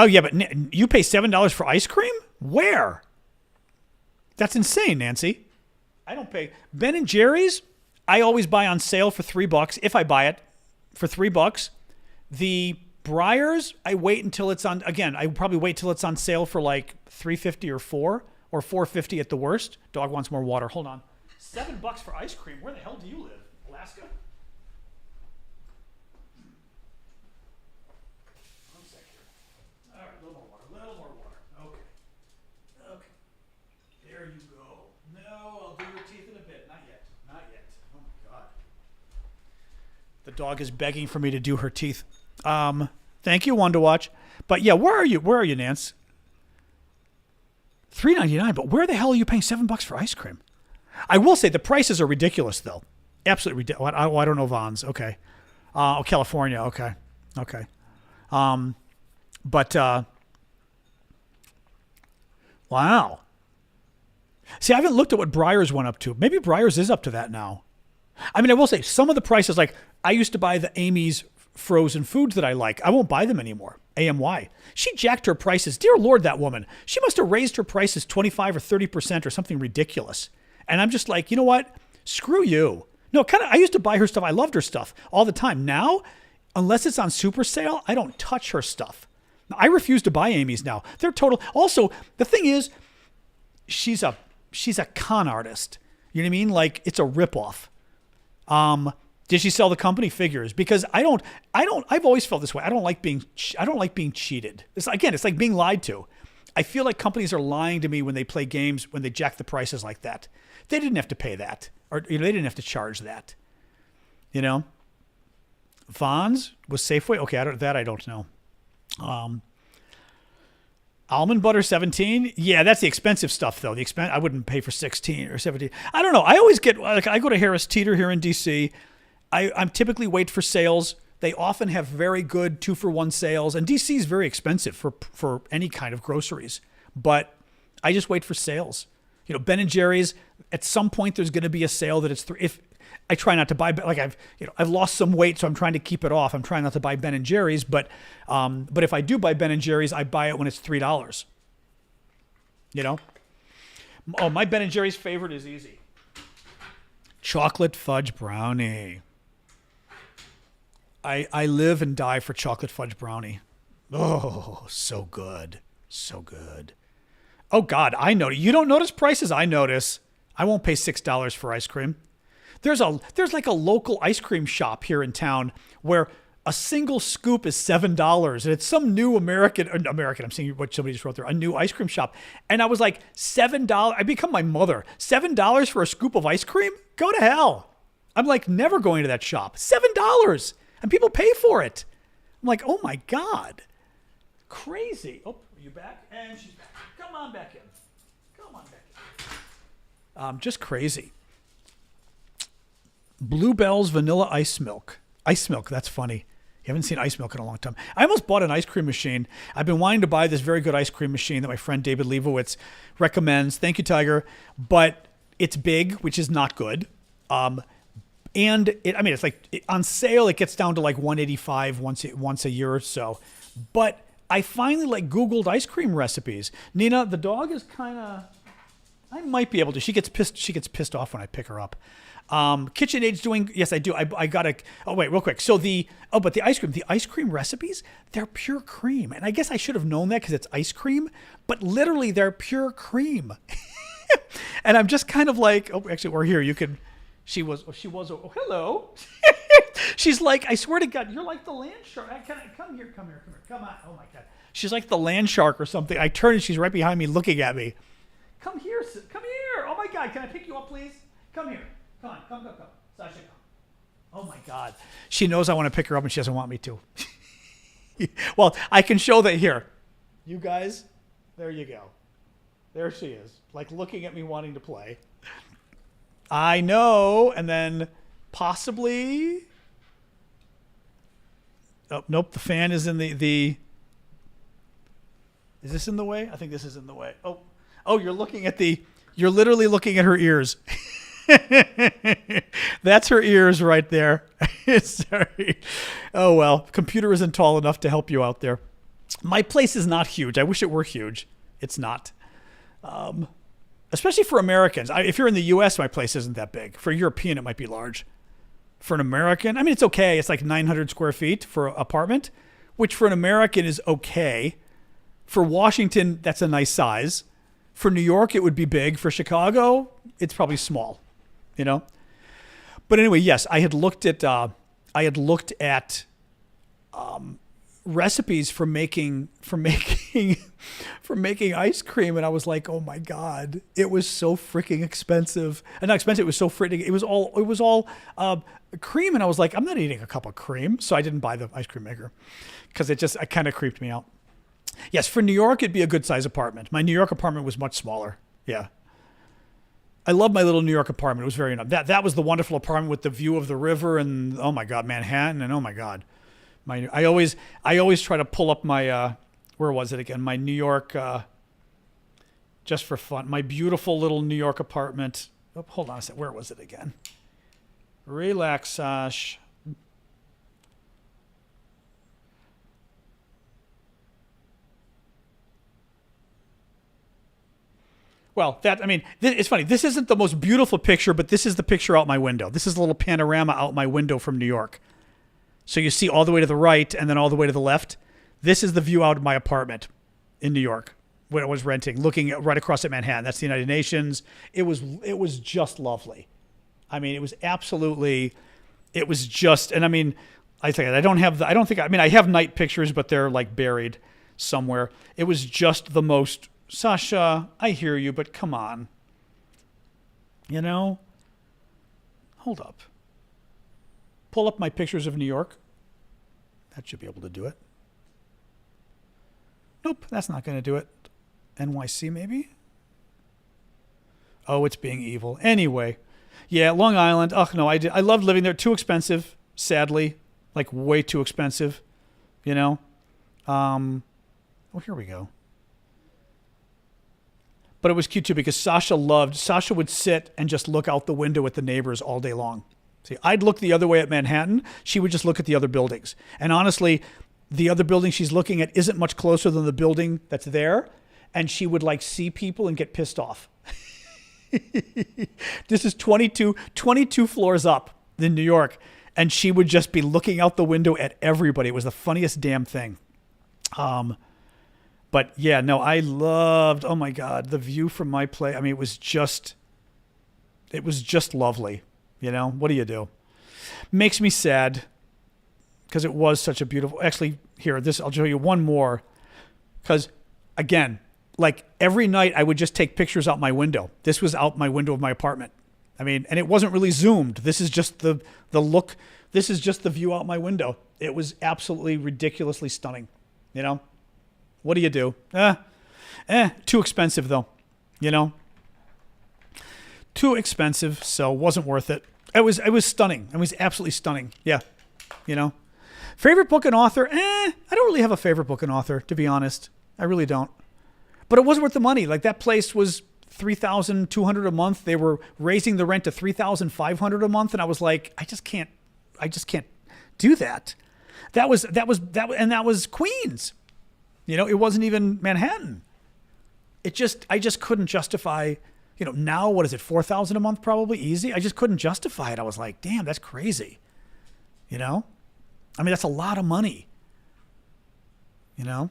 yeah, but you pay $7 for ice cream? Where? That's insane, Nancy. I don't pay. Ben & Jerry's, I always buy on sale for $3 if I buy it for $3. The Breyers, I wait until it's on, again, I probably wait till it's on sale for like $3.50 or $4 or $4.50 at the worst. Dog wants more water. Hold on. $7 for ice cream. Where the hell do you live? Alaska? One sec here. All right, a little more water. Okay. There you go. No, I'll do your teeth in a bit. Not yet. Oh my God. The dog is begging for me to do her teeth. Thank you, One to Watch. But yeah, where are you, Nance? $3.99, but where the hell are you paying $7 for ice cream? I will say the prices are ridiculous, though. Absolutely ridiculous. I don't know Vons. Okay. California. Okay. Wow. See, I haven't looked at what Breyers went up to. Maybe Breyers is up to that now. I mean, I will say some of the prices, like I used to buy the Amy's frozen foods that I like. I won't buy them anymore. AMY. She jacked her prices. Dear Lord, that woman. She must have raised her prices 25 or 30% or something ridiculous. And I'm just like, you know what? Screw you. No, I used to buy her stuff. I loved her stuff all the time. Now, unless it's on super sale, I don't touch her stuff. I refuse to buy Amy's now. They're total. Also, the thing is, she's a con artist. You know what I mean? Like, it's a ripoff. Did she sell the company? Figures. Because I've always felt this way. I don't like being cheated. It's like being lied to. I feel like companies are lying to me when they play games, when they jack the prices like that. They didn't have to pay that, or they didn't have to charge that. Vons was Safeway. Okay, I don't know. Almond butter 17. Yeah, that's the expensive stuff though. I wouldn't pay for 16 or 17. I don't know. I always get I go to Harris Teeter here in DC. I'm typically wait for sales. They often have very good 2-for-1 sales, and DC is very expensive for any kind of groceries. But I just wait for sales. Ben & Jerry's. At some point, there's going to be a sale that it's if I try not to buy, like I've lost some weight, so I'm trying to keep it off. I'm trying not to buy Ben & Jerry's, but if I do buy Ben & Jerry's, I buy it when it's $3. Oh, my Ben & Jerry's favorite is easy. Chocolate fudge brownie. I live and die for chocolate fudge brownie. Oh, so good. So good. Oh, God, I know. You don't notice prices? I notice. I won't pay $6 for ice cream. There's like a local ice cream shop here in town where a single scoop is $7, and it's some new American, I'm seeing what somebody just wrote there, a new ice cream shop. And I was like, $7, I become my mother. $7 for a scoop of ice cream? Go to hell. I'm like never going to that shop. $7, and people pay for it. I'm like, oh my God. Crazy. Oh, are you back? And she's back. Come on back in. Just crazy. Bluebell's vanilla ice milk. Ice milk, that's funny. You haven't seen ice milk in a long time. I almost bought an ice cream machine. I've been wanting to buy this very good ice cream machine that my friend David Leibowitz recommends. Thank you, Tiger. But it's big, which is not good. It's like on sale, it gets down to like $185 once a year or so. But I finally Googled ice cream recipes. Nina, the dog is I might be able to. She gets pissed off when I pick her up. KitchenAid's doing, yes, I do. I got wait, real quick. So the ice cream recipes, they're pure cream. And I guess I should have known that because it's ice cream, but literally they're pure cream. And I'm just kind of like, oh, actually, we're here. You could, oh, hello. She's like, I swear to God, you're like the land shark. Come here. Come on. Oh my God. She's like the land shark or something. I turn and she's right behind me looking at me. Come here. Oh my God. Can I pick you up, please? Come here. Come on. Come. Sasha, come. Oh my God. She knows I want to pick her up and she doesn't want me to. Well, I can show that here. You guys, there you go. There she is, like looking at me wanting to play. I know, and then possibly... Oh, nope, the fan is in the... Is this in the way? I think this is in the way. Oh, you're literally looking at her ears. That's her ears right there. Sorry. Oh, well, computer isn't tall enough to help you out there. My place is not huge. I wish it were huge. It's not. Especially for Americans. If you're in the U.S., my place isn't that big. For a European, it might be large. For an American, I mean, it's okay. It's like 900 square feet for an apartment, which for an American is okay. For Washington, that's a nice size. For New York, it would be big. For Chicago, it's probably small, you know? But anyway, yes, I had looked at recipes for making ice cream, and I was like, oh my God, it was so freaking expensive. And not expensive, it was so freaking, it was all cream, and I was like, I'm not eating a cup of cream, so I didn't buy the ice cream maker because it kind of creeped me out. Yes, for New York, it'd be a good size apartment. My New York apartment was much smaller. Yeah. I love my little New York apartment. It was very nice. That was the wonderful apartment with the view of the river and, oh my God, Manhattan, and oh my God. I always try to pull up my, where was it again? My New York, just for fun. My beautiful little New York apartment. Oh, hold on a second. Where was it again? Relax, Sash. Well, it's funny. This isn't the most beautiful picture, but this is the picture out my window. This is a little panorama out my window from New York. So you see all the way to the right and then all the way to the left. This is the view out of my apartment in New York when I was renting, looking right across at Manhattan. That's the United Nations. It was just lovely. I mean, it was just, and I mean, I have night pictures, but they're like buried somewhere. It was just the most, Sasha, I hear you, but come on. You know? Hold up. Pull up my pictures of New York. That should be able to do it. Nope, that's not going to do it. NYC maybe? Oh, it's being evil. Anyway, yeah, Long Island. Oh, no, I loved living there. Too expensive, sadly. Like, way too expensive, you know? Oh, here we go. But it was cute, too, because Sasha would sit and just look out the window at the neighbors all day long. See, I'd look the other way at Manhattan. She would just look at the other buildings. And honestly, the other building she's looking at isn't much closer than the building that's there. And she would like see people and get pissed off. This is 22 floors up in New York. And she would just be looking out the window at everybody. It was the funniest damn thing. But yeah, no, I loved, oh my God, the view from my place. I mean, it was just lovely. You know, what do you do? Makes me sad because it was such a beautiful, actually here, I'll show you one more. Because again, like every night I would just take pictures out my window. This was out my window of my apartment. I mean, and it wasn't really zoomed. This is just the look. This is just the view out my window. It was absolutely ridiculously stunning. You know, what do you do? Too expensive though, you know? Too expensive, so wasn't worth it. It was stunning. It was absolutely stunning. Yeah, you know. Favorite book and author? I don't really have a favorite book and author, to be honest. I really don't. But it wasn't worth the money. Like that place was $3,200 a month. They were raising the rent to $3,500 a month, and I was like, I just can't do that. That was Queens. You know, it wasn't even Manhattan. I just couldn't justify. You know, now what is it, $4,000 a month probably easy? I just couldn't justify it. I was like, damn, that's crazy. You know? I mean, that's a lot of money. You know?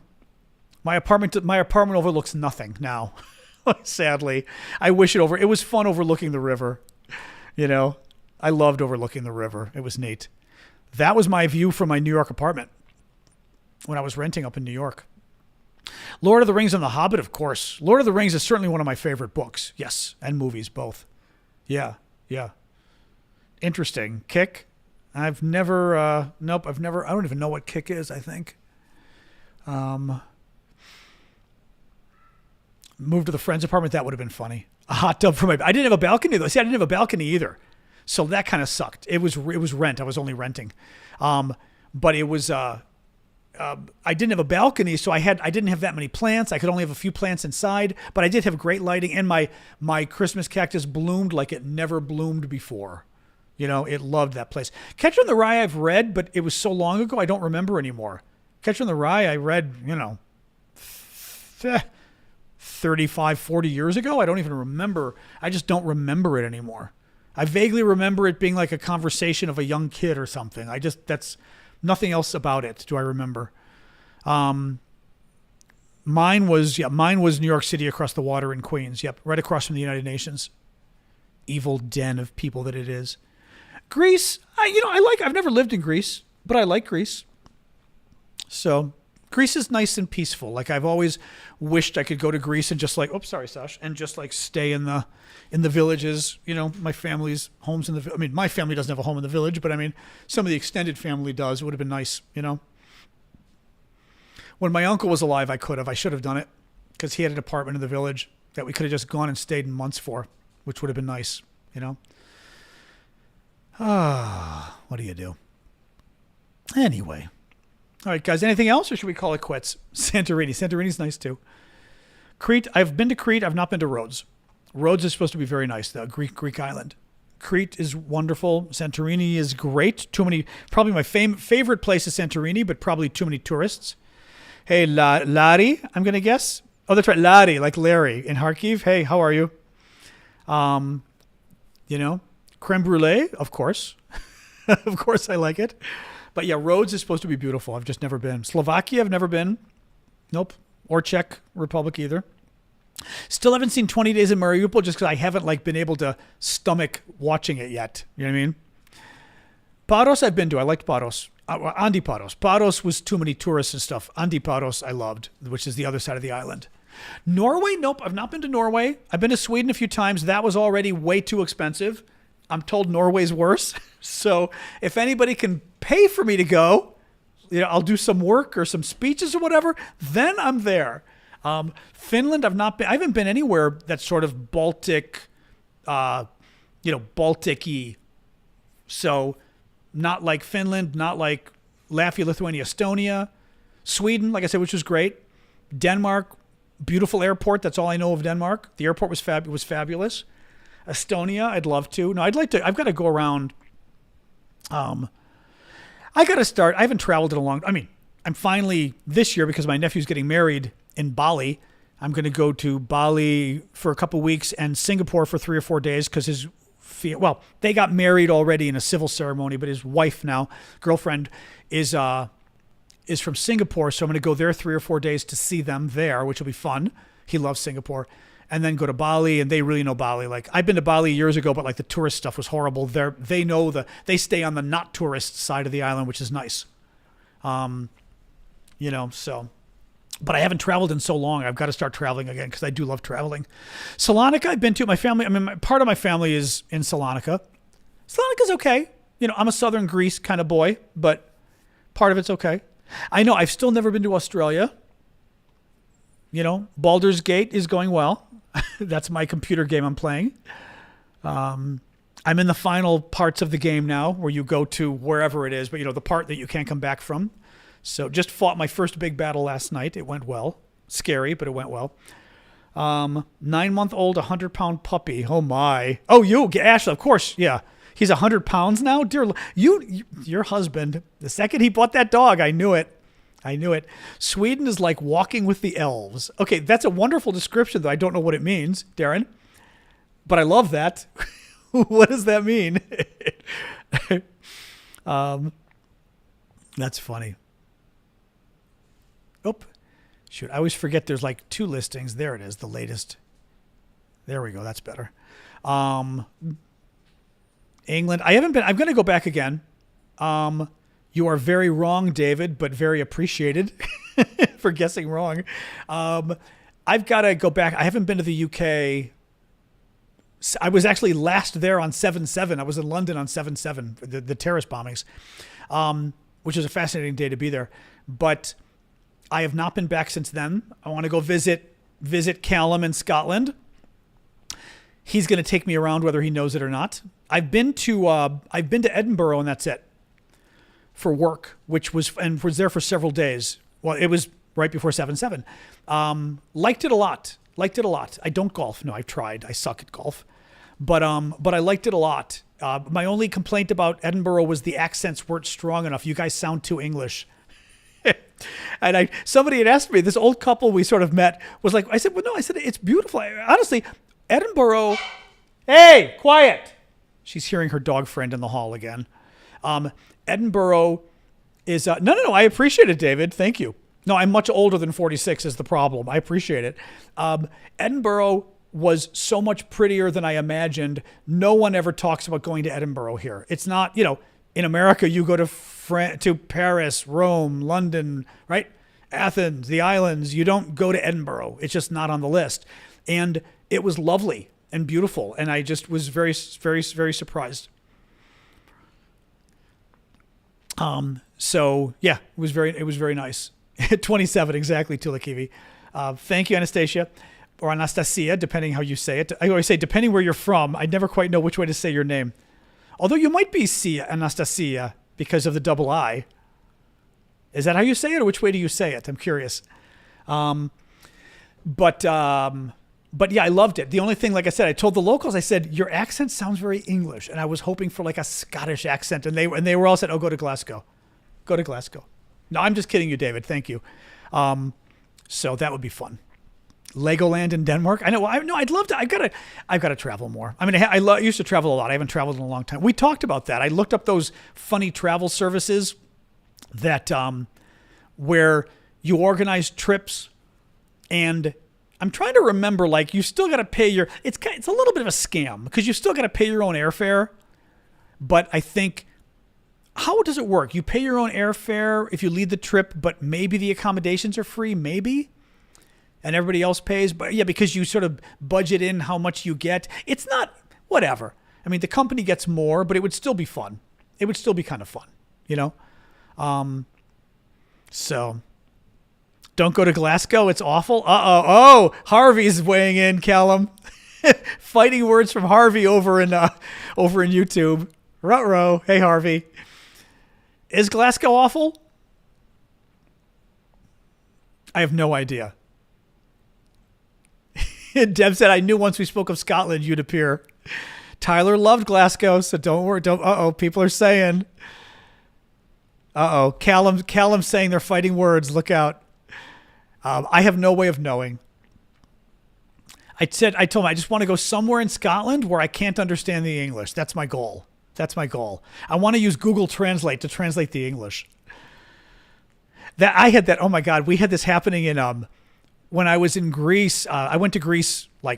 My apartment overlooks nothing now. Sadly, I wish it was fun overlooking the river. You know, I loved overlooking the river. It was neat. That was my view from my New York apartment when I was renting up in New York. Lord of the Rings and The Hobbit, of course. Lord of the Rings is certainly one of my favorite books. Yes, and movies, both. Yeah. Interesting. Kick? I don't even know what Kick is, I think. Moved to the friend's apartment, that would have been funny. A hot tub for I didn't have a balcony, though. See, I didn't have a balcony either. So that kind of sucked. It was rent. I was only renting. But it was... I didn't have a balcony, so I didn't have that many plants. I could only have a few plants inside, but I did have great lighting, and my Christmas cactus bloomed like it never bloomed before. You know, it loved that place. Catcher in the Rye I've read, but it was so long ago I don't remember anymore. Catcher in the Rye I read, 35, 40 years ago. I don't even remember. I just don't remember it anymore. I vaguely remember it being like a conversation of a young kid or something. That's nothing else about it do I remember. Mine was New York City across the water in Queens. Yep, right across from the United Nations. Evil den of people that it is. Greece, I've never lived in Greece, but I like Greece. So Greece is nice and peaceful. Like I've always wished I could go to Greece and just and just like stay in the villages. My family's homes my family doesn't have a home in the village, but some of the extended family does. It would have been nice, When my uncle was alive, I should have done it because he had an apartment in the village that we could have just gone and stayed in months for, which would have been nice, what do you do? Anyway. All right, guys, anything else or should we call it quits? Santorini's nice too. Crete, I've been to Crete. I've not been to Rhodes. Rhodes is supposed to be very nice, the Greek island. Crete is wonderful. Santorini is great. Probably my favorite place is Santorini, but probably too many tourists. Hey, Lari, I'm going to guess. Oh, that's right, Lari, like Larry in Kharkiv. Hey, how are you? Creme brulee, of course. Of course I like it. But yeah, Rhodes is supposed to be beautiful. I've just never been. Slovakia, I've never been. Nope. Or Czech Republic either. Still haven't seen 20 Days in Mariupol just because I haven't been able to stomach watching it yet. You know what I mean? Paros I've been to. I liked Paros. Antiparos. Paros was too many tourists and stuff. Antiparos I loved, which is the other side of the island. Norway? Nope. I've not been to Norway. I've been to Sweden a few times. That was already way too expensive. I'm told Norway's worse. So if anybody can pay for me to go, I'll do some work or some speeches or whatever, then I'm there. Finland, I've not been. I haven't been anywhere that's sort of Baltic, Baltic-y. So not like Finland, not like Latvia, Lithuania, Estonia. Sweden, like I said, which was great. Denmark, beautiful airport. That's all I know of Denmark. The airport was fabulous. Estonia, I'd love to. No, I'd like to. I've got to go around. I got to start. I haven't traveled in a long. I'm finally this year because my nephew's getting married in Bali. I'm going to go to Bali for a couple weeks and Singapore for 3 or 4 days because they got married already in a civil ceremony, but his wife now, girlfriend, is from Singapore, so I'm going to go there 3 or 4 days to see them there, which will be fun. He loves Singapore. And then go to Bali, and they really know Bali. Like I've been to Bali years ago, but the tourist stuff was horrible. They stay on the not tourist side of the island, which is nice. So. But I haven't traveled in so long. I've got to start traveling again because I do love traveling. Salonika, I've been to. My family. Part of my family is in Salonika. Salonika's okay. I'm a southern Greece kind of boy, but part of it's okay. I know I've still never been to Australia. Baldur's Gate is going well. That's my computer game I'm playing. I'm in the final parts of the game now where you go to wherever it is, but the part that you can't come back from. So just fought my first big battle last night. It went well. Scary, but it went well. 9-month-old, 100-pound puppy. Oh my. Oh, you, Ashley, of course. Yeah. He's 100 pounds now. Dear, your husband, the second he bought that dog, I knew it. Sweden is like walking with the elves. Okay, that's a wonderful description, though. I don't know what it means, Darren. But I love that. What does that mean? That's funny. Oh, shoot. I always forget there's 2 listings. There it is, the latest. There we go. That's better. England. I haven't been. I'm going to go back again. You are very wrong, David, but very appreciated for guessing wrong. I've got to go back. I haven't been to the UK. I was actually last there on 7/7. I was in London on 7/7, the terrorist bombings, which is a fascinating day to be there. But I have not been back since then. I want to go visit Callum in Scotland. He's going to take me around whether he knows it or not. I've been to Edinburgh, and that's it, for work, which was there for several days. Well, it was right before 7/7. Liked it a lot. I don't golf. No, I've tried. I suck at golf. But I liked it a lot. My only complaint about Edinburgh was the accents weren't strong enough. You guys sound too English. And somebody had asked me, this old couple we sort of met was like, I said, well, no, I said, it's beautiful. Honestly, Edinburgh, hey, quiet. She's hearing her dog friend in the hall again. Edinburgh is, no, I appreciate it, David. Thank you. No, I'm much older than 46 is the problem. I appreciate it. Edinburgh was so much prettier than I imagined. No one ever talks about going to Edinburgh here. It's not, in America, you go to Paris, Rome, London, right? Athens, the islands. You don't go to Edinburgh. It's just not on the list. And it was lovely and beautiful. And I just was very, very, very surprised. So yeah, it was very nice. 27, exactly, Tulakivi. Thank you, Anastasia, or Anastasia, depending how you say it. I always say, depending where you're from, I never quite know which way to say your name. Although you might be Anastasia because of the double I. Is that how you say it, or which way do you say it? I'm curious. But yeah, I loved it. The only thing, like I said, I told the locals, I said, your accent sounds very English. And I was hoping for like a Scottish accent. And they were all said, oh, go to Glasgow. Go to Glasgow. No, I'm just kidding you, David. Thank you. So that would be fun. Legoland in Denmark. I know. I'd love to. I've got to travel more. I mean, I used to travel a lot. I haven't traveled in a long time. We talked about that. I looked up those funny travel services that where you organize trips, and I'm trying to remember. Like, you still got to pay your. It's a little bit of a scam because you still got to pay your own airfare. But I think. How does it work? You pay your own airfare if you lead the trip, but maybe the accommodations are free, maybe? And everybody else pays? But yeah, because you sort of budget in how much you get. It's not, whatever. I mean, the company gets more, but it would still be fun. It would still be kind of fun, So, don't go to Glasgow. It's awful. Oh, Harvey's weighing in, Callum. Fighting words from Harvey over in YouTube. Ruh-roh. Hey, Harvey. Is Glasgow awful? I have no idea. Deb said, I knew once we spoke of Scotland, you'd appear. Tyler loved Glasgow, so don't worry. People are saying. Callum's saying they're fighting words. Look out. I have no way of knowing. I told him I just want to go somewhere in Scotland where I can't understand the English. That's my goal. I want to use Google Translate to translate the English. Oh my God, we had this happening in when I was in Greece. I went to Greece when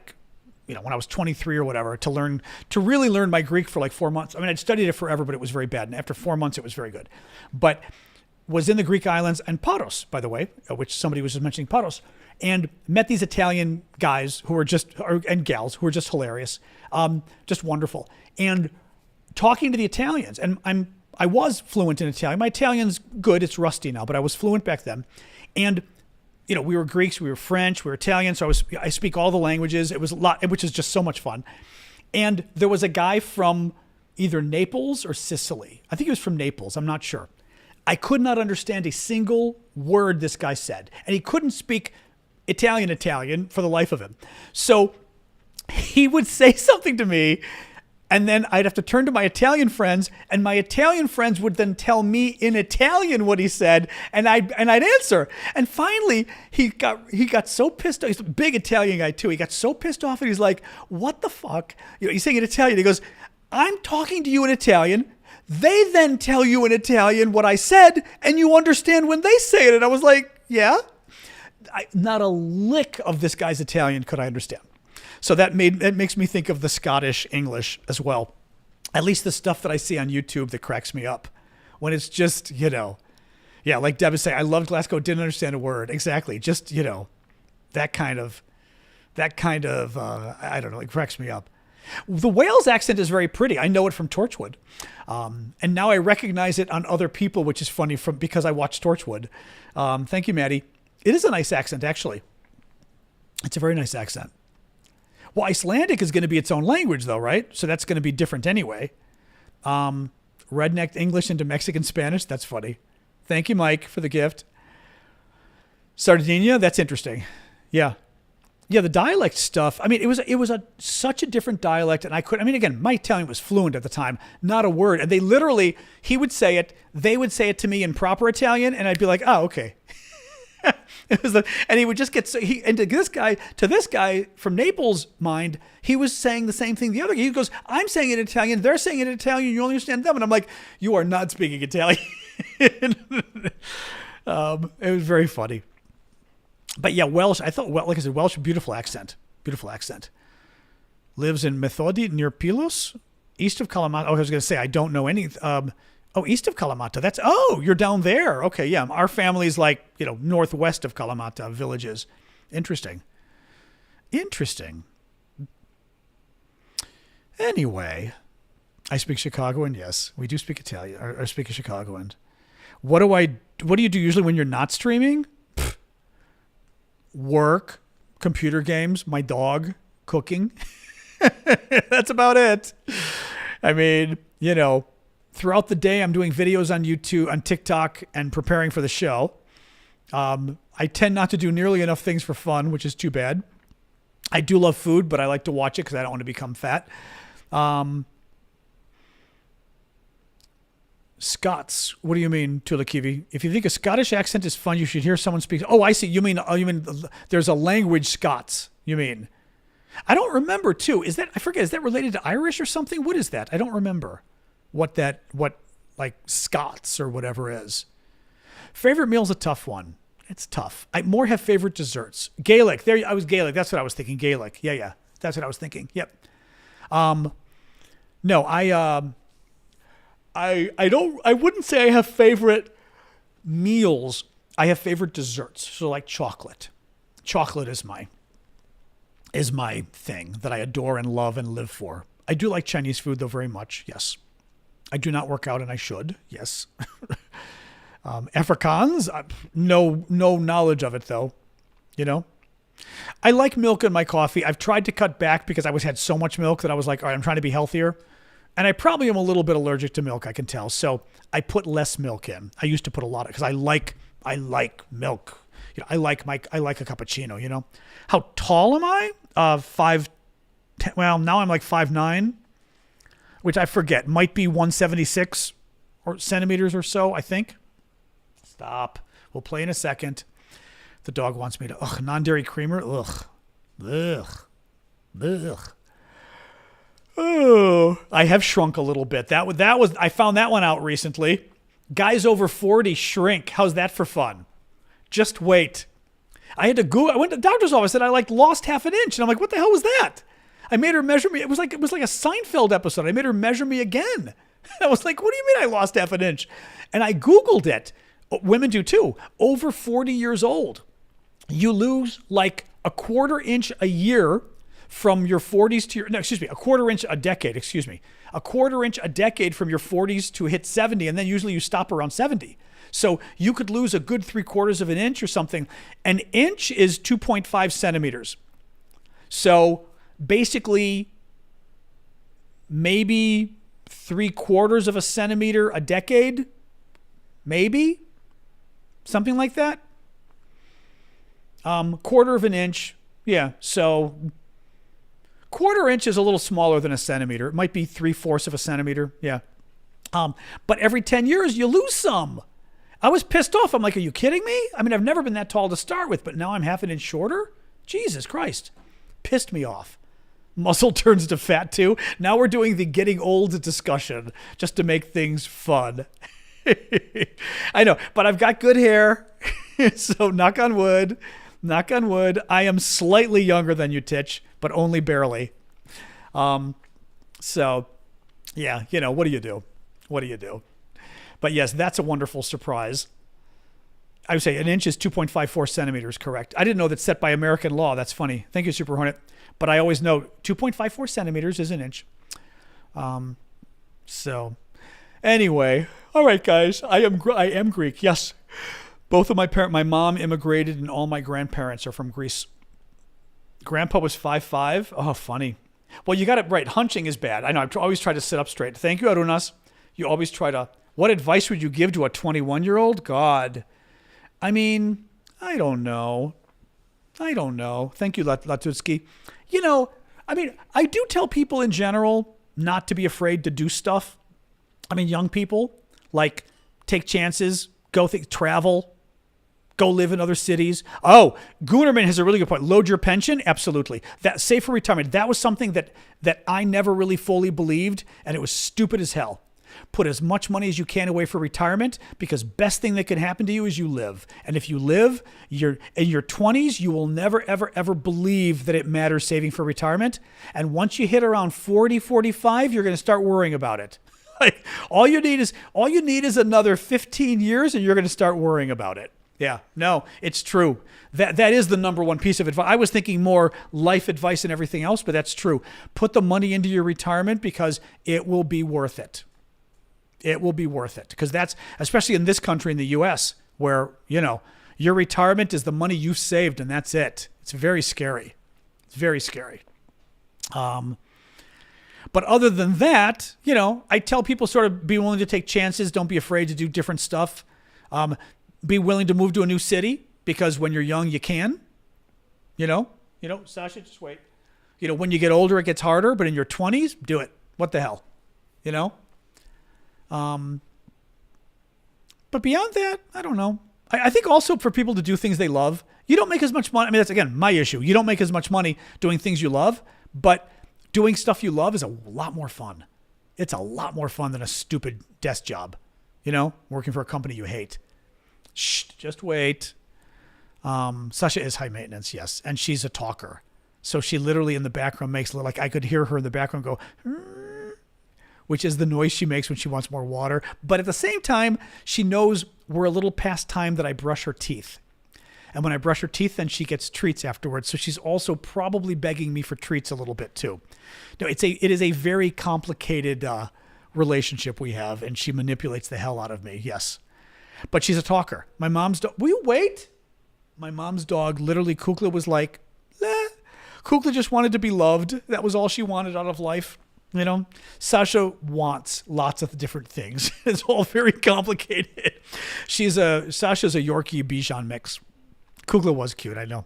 I was 23 or whatever to really learn my Greek for like 4 months. I mean, I'd studied it forever, but it was very bad. And after 4 months, it was very good. But was in the Greek islands and Paros, by the way, which somebody was just mentioning Paros, and met these Italian guys and gals who were just hilarious, just wonderful. And talking to the Italians, and I was fluent in Italian. My Italian's good; it's rusty now, but I was fluent back then. And we were Greeks, we were French, we were Italian, so I speak all the languages. It was a lot, which is just so much fun. And there was a guy from either Naples or Sicily. I think he was from Naples. I'm not sure. I could not understand a single word this guy said, and he couldn't speak Italian for the life of him. So he would say something to me. And then I'd have to turn to my Italian friends, and my Italian friends would then tell me in Italian what he said, and I'd answer. And finally, he got so pissed off. He's a big Italian guy too. He got so pissed off, and he's like, "What the fuck?" He's saying in Italian. He goes, "I'm talking to you in Italian. They then tell you in Italian what I said, and you understand when they say it." And I was like, "Yeah." Not a lick of this guy's Italian could I understand. So that makes me think of the Scottish English as well. At least the stuff that I see on YouTube that cracks me up when it's just, yeah, like Deb is saying, I loved Glasgow, didn't understand a word. Exactly. Just, that kind of, I don't know, it cracks me up. The Wales accent is very pretty. I know it from Torchwood. And now I recognize it on other people, which is funny because I watched Torchwood. Thank you, Maddie. It is a nice accent, actually. It's a very nice accent. Well, Icelandic is going to be its own language, though, right? So that's going to be different anyway. Redneck English into Mexican Spanish. That's funny. Thank you, Mike, for the gift. Sardinia. That's interesting. Yeah. Yeah, the dialect stuff. I mean, it was such a different dialect, and again, my Italian was fluent at the time, not a word. And he would say it, they would say it to me in proper Italian, and I'd be like, oh, okay. And he would just get to this guy from Naples' mind, he was saying the same thing. The other guy, he goes, I'm saying it in Italian, they're saying it in Italian, you only understand them, and I'm like, you are not speaking Italian. It was very funny. But yeah, Welsh, I thought, like I said, Welsh, beautiful accent. Beautiful accent. Lives in Methodi near Pilos, east of Kalamata. Oh, I was going to say, I don't know any. East of Kalamata. You're down there. Okay, yeah. Our family's like, northwest of Kalamata villages. Interesting. Anyway, I speak Chicagoan. Yes, we do speak Italian or speak a Chicagoan. What do you do usually when you're not streaming? Work, computer games, my dog, cooking. That's about it. I mean, throughout the day, I'm doing videos on YouTube, on TikTok, and preparing for the show. I tend not to do nearly enough things for fun, which is too bad. I do love food, but I like to watch it because I don't want to become fat. Scots. What do you mean, Tulakivi? If you think a Scottish accent is fun, you should hear someone speak. Oh, I see. You mean there's a language Scots, you mean. I don't remember, too. Is that related to Irish or something? What is that? I don't remember what like Scots or whatever is. Favorite meal's a tough one. It's tough. I more have favorite desserts. Gaelic. I was Gaelic. That's what I was thinking. Gaelic. Yeah. That's what I was thinking. Yep. No, I wouldn't say I have favorite meals. I have favorite desserts. So like chocolate. Chocolate is my thing that I adore and love and live for. I do like Chinese food though very much. Yes. I do not work out and I should. Yes. Afrikaans, no knowledge of it though. I like milk in my coffee. I've tried to cut back because I had so much milk that I was like, all right, I'm trying to be healthier. And I probably am a little bit allergic to milk, I can tell. So I put less milk in. I used to put a lot because I like milk. I like a cappuccino, How tall am I? 5'10". Well, now I'm like 5'9", which I forget. Might be 176 or centimeters or so, I think. Stop. We'll play in a second. The dog wants me to. Non-dairy creamer. Ugh. Oh, I have shrunk a little bit. That was I found that one out recently. Guys over 40 shrink. How's that for fun? Just wait. I had to Google. I went to the doctor's office and I lost half an inch. And I'm like, what the hell was that? I made her measure me. It was like a Seinfeld episode. I made her measure me again. I was like, what do you mean I lost half an inch? And I Googled it. Women do too. Over 40 years old, you lose like a quarter inch a year from your 40s to a quarter inch a decade, a quarter inch a decade from your 40s to hit 70. And then usually you stop around 70. So you could lose a good 3/4 of an inch or something. An inch is 2.5 centimeters. So basically maybe 3/4 of a centimeter a decade, maybe something like that. Quarter of an inch. Yeah. So quarter inch is a little smaller than a centimeter. It might be 3/4 of a centimeter. Yeah. But every 10 years you lose some. I was pissed off. I'm like, are you kidding me? I mean, I've never been that tall to start with, but now I'm half an inch shorter? Jesus Christ. Pissed me off. Muscle turns to fat too. Now we're doing the getting old discussion just to make things fun. I know, but I've got good hair. So knock on wood. Knock on wood. I am slightly younger than you, Titch, but only barely. So, yeah, what do you do? What do you do? But yes, that's a wonderful surprise. I would say an inch is 2.54 centimeters, correct. I didn't know that's set by American law. That's funny. Thank you, Super Hornet. But I always know 2.54 centimeters is an inch. So, anyway, all right, guys. I am Greek. Yes, both of my mom immigrated, and all my grandparents are from Greece. Grandpa was 5'5". Oh, funny. Well, you got it right. Hunching is bad. I know. I always try to sit up straight. Thank you, Arunas. You always try to. What advice would you give to a 21-year-old? God. I mean, I don't know. Thank you, Latutsky. I do tell people in general not to be afraid to do stuff. I mean, young people, like, take chances, travel, go live in other cities. Oh, Goonerman has a really good point. Load your pension? Absolutely. That save for retirement. That was something that I never really fully believed, and it was stupid as hell. Put as much money as you can away for retirement, because best thing that can happen to you is you live. And if you live, in your 20s, you will never, ever, ever believe that it matters saving for retirement. And once you hit around 40, 45, you're going to start worrying about it. Like, all you need is another 15 years and you're going to start worrying about it. Yeah, no, it's true. That is the number one piece of advice. I was thinking more life advice and everything else, but that's true. Put the money into your retirement because it will be worth it. It will be worth it, because that's, especially in this country, in the U.S., where, your retirement is the money you've saved and that's it. It's very scary. It's very scary. But other than that, I tell people sort of be willing to take chances. Don't be afraid to do different stuff. Be willing to move to a new city, because when you're young, you can. Sasha, just wait. When you get older, it gets harder, but in your 20s, do it. What the hell? But beyond that, I don't know. I think also for people to do things they love, you don't make as much money. I mean, that's, again, my issue. You don't make as much money doing things you love, but doing stuff you love is a lot more fun. It's a lot more fun than a stupid desk job, working for a company you hate. Shh, just wait. Sasha is high maintenance, yes, and she's a talker. So she literally in the background makes, like, I could hear her in the background go, which is the noise she makes when she wants more water. But at the same time, she knows we're a little past time that I brush her teeth. And when I brush her teeth, then she gets treats afterwards. So she's also probably begging me for treats a little bit too. No, it is a very complicated relationship we have, and she manipulates the hell out of me, yes. But she's a talker. My mom's dog, will you wait? My mom's dog, literally, Kukla was like, Kukla just wanted to be loved. That was all she wanted out of life. Sasha wants lots of different things. It's all very complicated. Sasha's a Yorkie Bichon mix. Kukla was cute, I know.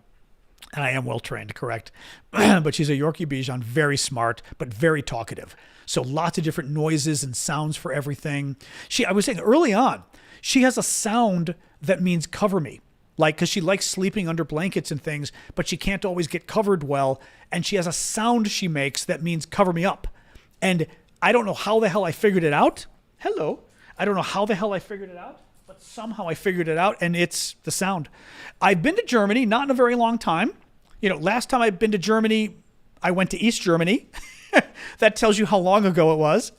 And I am well trained, correct. But she's a Yorkie Bichon, very smart, but very talkative. So lots of different noises and sounds for everything. I was saying early on, she has a sound that means cover me. Like, because she likes sleeping under blankets and things, but she can't always get covered well. And she has a sound she makes that means cover me up. And I don't know how the hell I figured it out. Hello. I don't know how the hell I figured it out, but somehow I figured it out, and it's the sound. I've been to Germany, not in a very long time. Last time I've been to Germany, I went to East Germany. That tells you how long ago it was.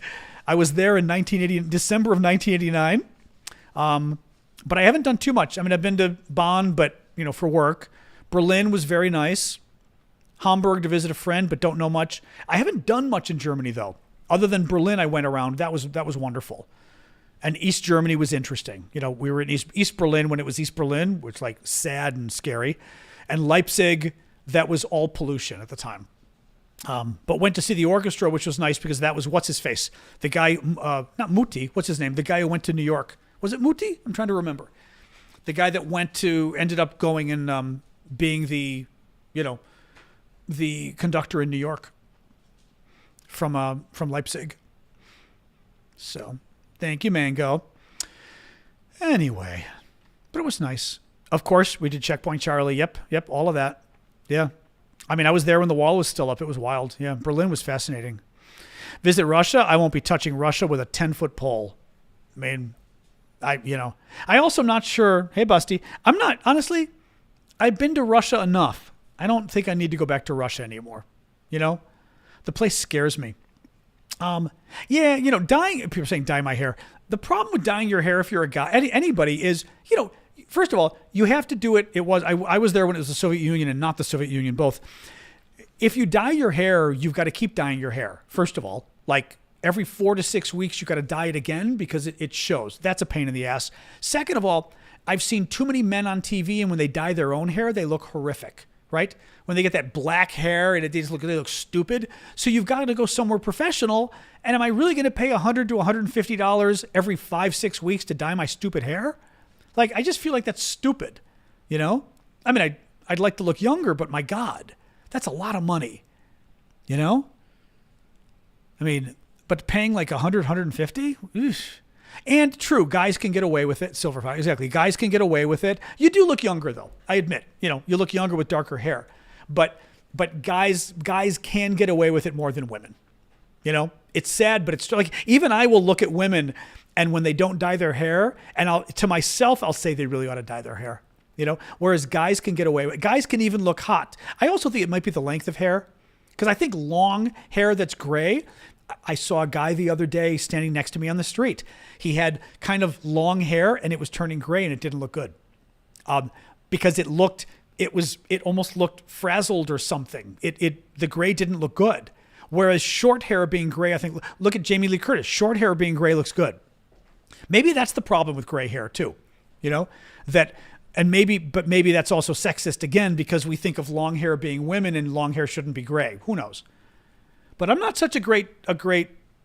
I was there in December of 1989. But I haven't done too much. I mean, I've been to Bonn, but, for work. Berlin was very nice. Hamburg to visit a friend, but don't know much. I haven't done much in Germany, though. Other than Berlin, I went around. That was wonderful. And East Germany was interesting. We were in East Berlin when it was East Berlin, which was like sad and scary. And Leipzig, that was all pollution at the time. But went to see the orchestra, which was nice because that was, what's his face? The guy, not Muti, what's his name? The guy who went to New York. Was it Muti? I'm trying to remember. The guy that ended up going and being the conductor in New York from Leipzig. So, thank you, Mango. Anyway, but it was nice. Of course, we did Checkpoint Charlie. Yep, all of that. Yeah. I mean, I was there when the wall was still up. It was wild. Yeah, Berlin was fascinating. Visit Russia. I won't be touching Russia with a 10-foot pole. I mean, I also am not sure. Hey, Busty. I'm not, honestly, I've been to Russia enough. I don't think I need to go back to Russia anymore. You know, the place scares me. Yeah, you know, dyeing, people are saying dye my hair. The problem with dyeing your hair if you're a guy, anybody is, you know, first of all, you have to do it. I was there when it was the Soviet Union and not the Soviet Union, both. If you dye your hair, you've got to keep dyeing your hair. First of all, like every 4 to 6 weeks, you got to dye it again because it shows. That's a pain in the ass. Second of all, I've seen too many men on TV, and when they dye their own hair, they look horrific, right? When they get that black hair and they look stupid. So you've got to go somewhere professional. And am I really going to pay $100 to $150 every 5-6 weeks to dye my stupid hair? Like, I just feel like that's stupid, you know? I mean, I'd like to look younger, but my God, that's a lot of money, you know? I mean, but paying like $100, $150? Eesh. And true, guys can get away with it. Silver fox, exactly. Guys can get away with it. You do look younger, though. I admit, you know, you look younger with darker hair. But guys can get away with it more than women. You know, it's sad, but it's like, even I will look at women, and when they don't dye their hair, and to myself, I'll say they really ought to dye their hair. You know, whereas guys can get away with it. Guys can even look hot. I also think it might be the length of hair, because I think long hair that's gray. I saw a guy the other day standing next to me on the street. He had kind of long hair, and it was turning gray, and it didn't look good, because it almost looked frazzled or something. The gray didn't look good. Whereas short hair being gray, I think, look at Jamie Lee Curtis. Short hair being gray looks good. Maybe that's the problem with gray hair too, you know, but maybe that's also sexist again, because we think of long hair being women and long hair shouldn't be gray. Who knows? But I'm not such a great,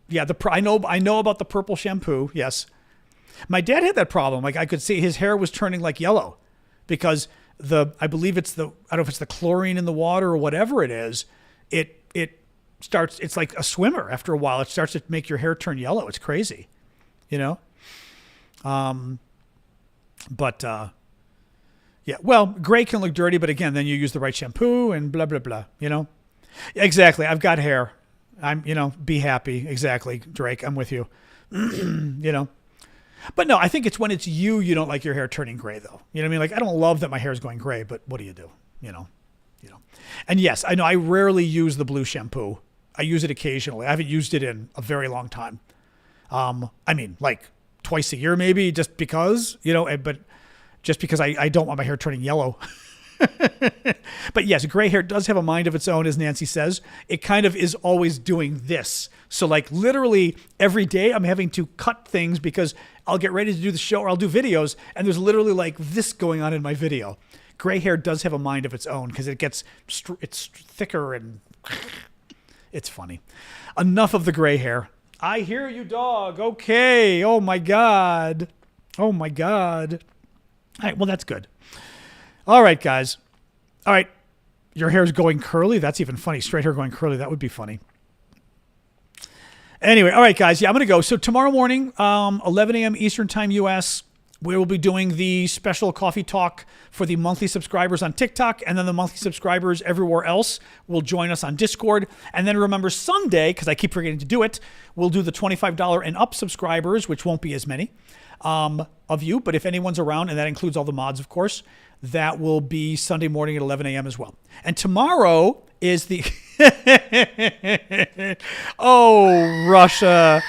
yeah, I know about the purple shampoo. Yes. My dad had that problem. Like, I could see his hair was turning like yellow because I believe I don't know if it's the chlorine in the water or whatever it is. It's like a swimmer. After a while, it starts to make your hair turn yellow. It's crazy, you know? Yeah, well, gray can look dirty, but again, then you use the right shampoo and blah, blah, blah, you know? Exactly. I've got hair. Be happy. Exactly. Drake, I'm with you. You know? But no, I think it's when it's you don't like your hair turning gray, though. You know what I mean? Like, I don't love that my hair is going gray, but what do you do? You know? And yes, I know I rarely use the blue shampoo. I use it occasionally. I haven't used it in a very long time. I mean, like twice a year maybe, just because, you know, but just because I don't want my hair turning yellow. But yes, gray hair does have a mind of its own, as Nancy says. It kind of is always doing this. So like literally every day I'm having to cut things because I'll get ready to do the show or I'll do videos, and there's literally like this going on in my video. Gray hair does have a mind of its own because it's thicker and it's funny. Enough of the gray hair. I hear you, dog. Okay. Oh my God. All right. Well, that's good. All right, guys. All right. Your hair's going curly. That's even funny. Straight hair going curly. That would be funny. Anyway. All right, guys. Yeah, I'm going to go. So tomorrow morning, 11 a.m. Eastern Time, U.S., we will be doing the special coffee talk for the monthly subscribers on TikTok, and then the monthly subscribers everywhere else will join us on Discord. And then remember Sunday, because I keep forgetting to do it, we'll do the $25 and up subscribers, which won't be as many of you, but if anyone's around, and that includes all the mods, of course, that will be Sunday morning at 11 a.m. as well. And tomorrow is the... Oh, Russia...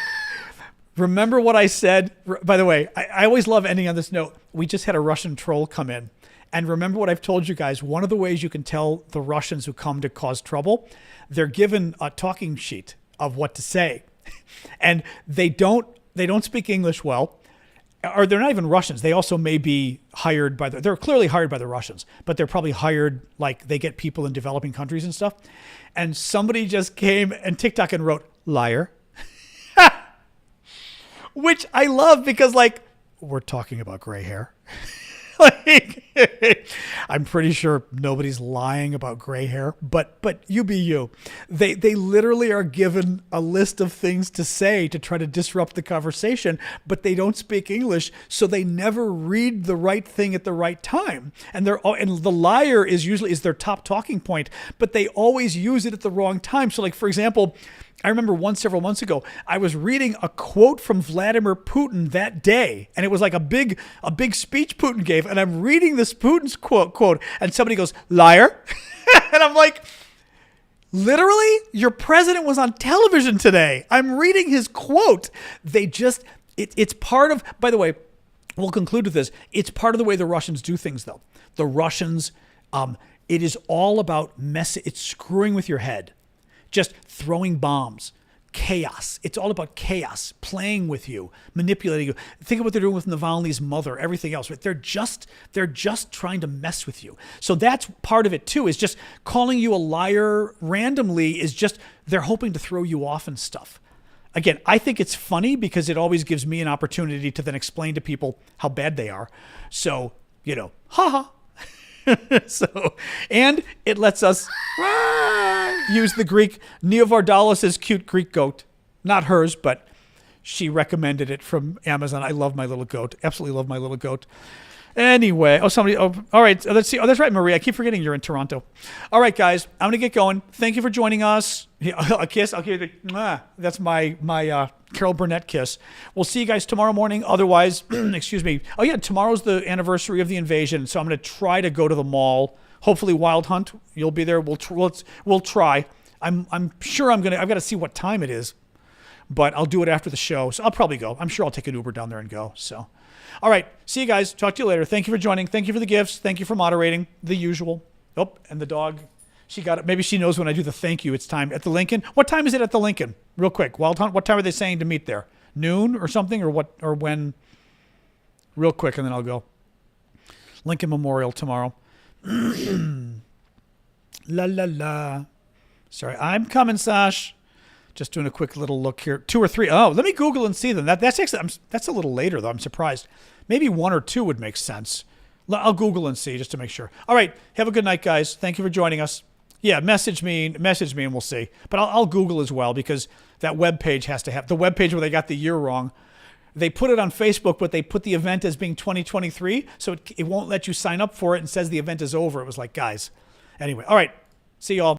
Remember what I said? By the way, I always love ending on this note. We just had a Russian troll come in. And remember what I've told you guys. One of the ways you can tell the Russians who come to cause trouble, they're given a talking sheet of what to say. And they don't speak English well. Or they're not even Russians. They also may be hired by they're clearly hired by the Russians, but they're probably hired, like they get people in developing countries and stuff. And somebody just came and TikTok and wrote, liar. Which I love because, like, we're talking about gray hair. Like, I'm pretty sure nobody's lying about gray hair, but you be you. They literally are given a list of things to say to try to disrupt the conversation, but they don't speak English, so they never read the right thing at the right time. And the liar is their top talking point, but they always use it at the wrong time. So, like, for example, I remember several months ago, I was reading a quote from Vladimir Putin that day, and it was like a big speech Putin gave, and I'm reading this Putin's quote, and somebody goes, liar. And I'm like, literally, your president was on television today. I'm reading his quote. It's part of, by the way, we'll conclude with this. It's part of the way the Russians do things, though. The Russians, it is all about it's screwing with your head. Just throwing bombs, chaos. It's all about chaos, playing with you, manipulating you. Think of what they're doing with Navalny's mother, everything else. Right? They're just trying to mess with you. So that's part of it too, is just calling you a liar randomly is just, they're hoping to throw you off and stuff. Again, I think it's funny because it always gives me an opportunity to then explain to people how bad they are. So, haha. So, and it lets us use the Greek Neovardalis' cute Greek goat. Not hers, but she recommended it from Amazon. I love my little goat. Absolutely love my little goat. Anyway, all right. Let's see. Oh, that's right, Maria. I keep forgetting you're in Toronto. All right, guys, I'm going to get going. Thank you for joining us. A kiss. I'll give you that's my Carol Burnett kiss. We'll see you guys tomorrow morning. Otherwise, excuse me. Oh, yeah, tomorrow's the anniversary of the invasion, so I'm going to try to go to the mall. Hopefully, Wild Hunt, you'll be there. We'll try. I'm sure I've got to see what time it is, but I'll do it after the show. So I'll probably go. I'm sure I'll take an Uber down there and go. So. All right. See you guys. Talk to you later. Thank you for joining. Thank you for the gifts. Thank you for moderating. The usual. Oh, and the dog. She got it. Maybe she knows when I do the thank you. It's time at the Lincoln. What time is it at the Lincoln? Real quick. Wild Hunt. What time are they saying to meet there? Noon or something, or what? Or when? Real quick, and then I'll go. Lincoln Memorial tomorrow. La la la. Sorry, I'm coming, Sash. Just doing a quick little look here. 2 or 3. Oh, let me Google and see them. That's actually, that's a little later, though. I'm surprised. Maybe 1 or 2 would make sense. I'll Google and see just to make sure. All right. Have a good night, guys. Thank you for joining us. Yeah, message me and we'll see. But I'll Google as well because that web page has to have the web page where they got the year wrong. They put it on Facebook, but they put the event as being 2023, so it won't let you sign up for it and says the event is over. It was like, guys. Anyway, all right. See y'all.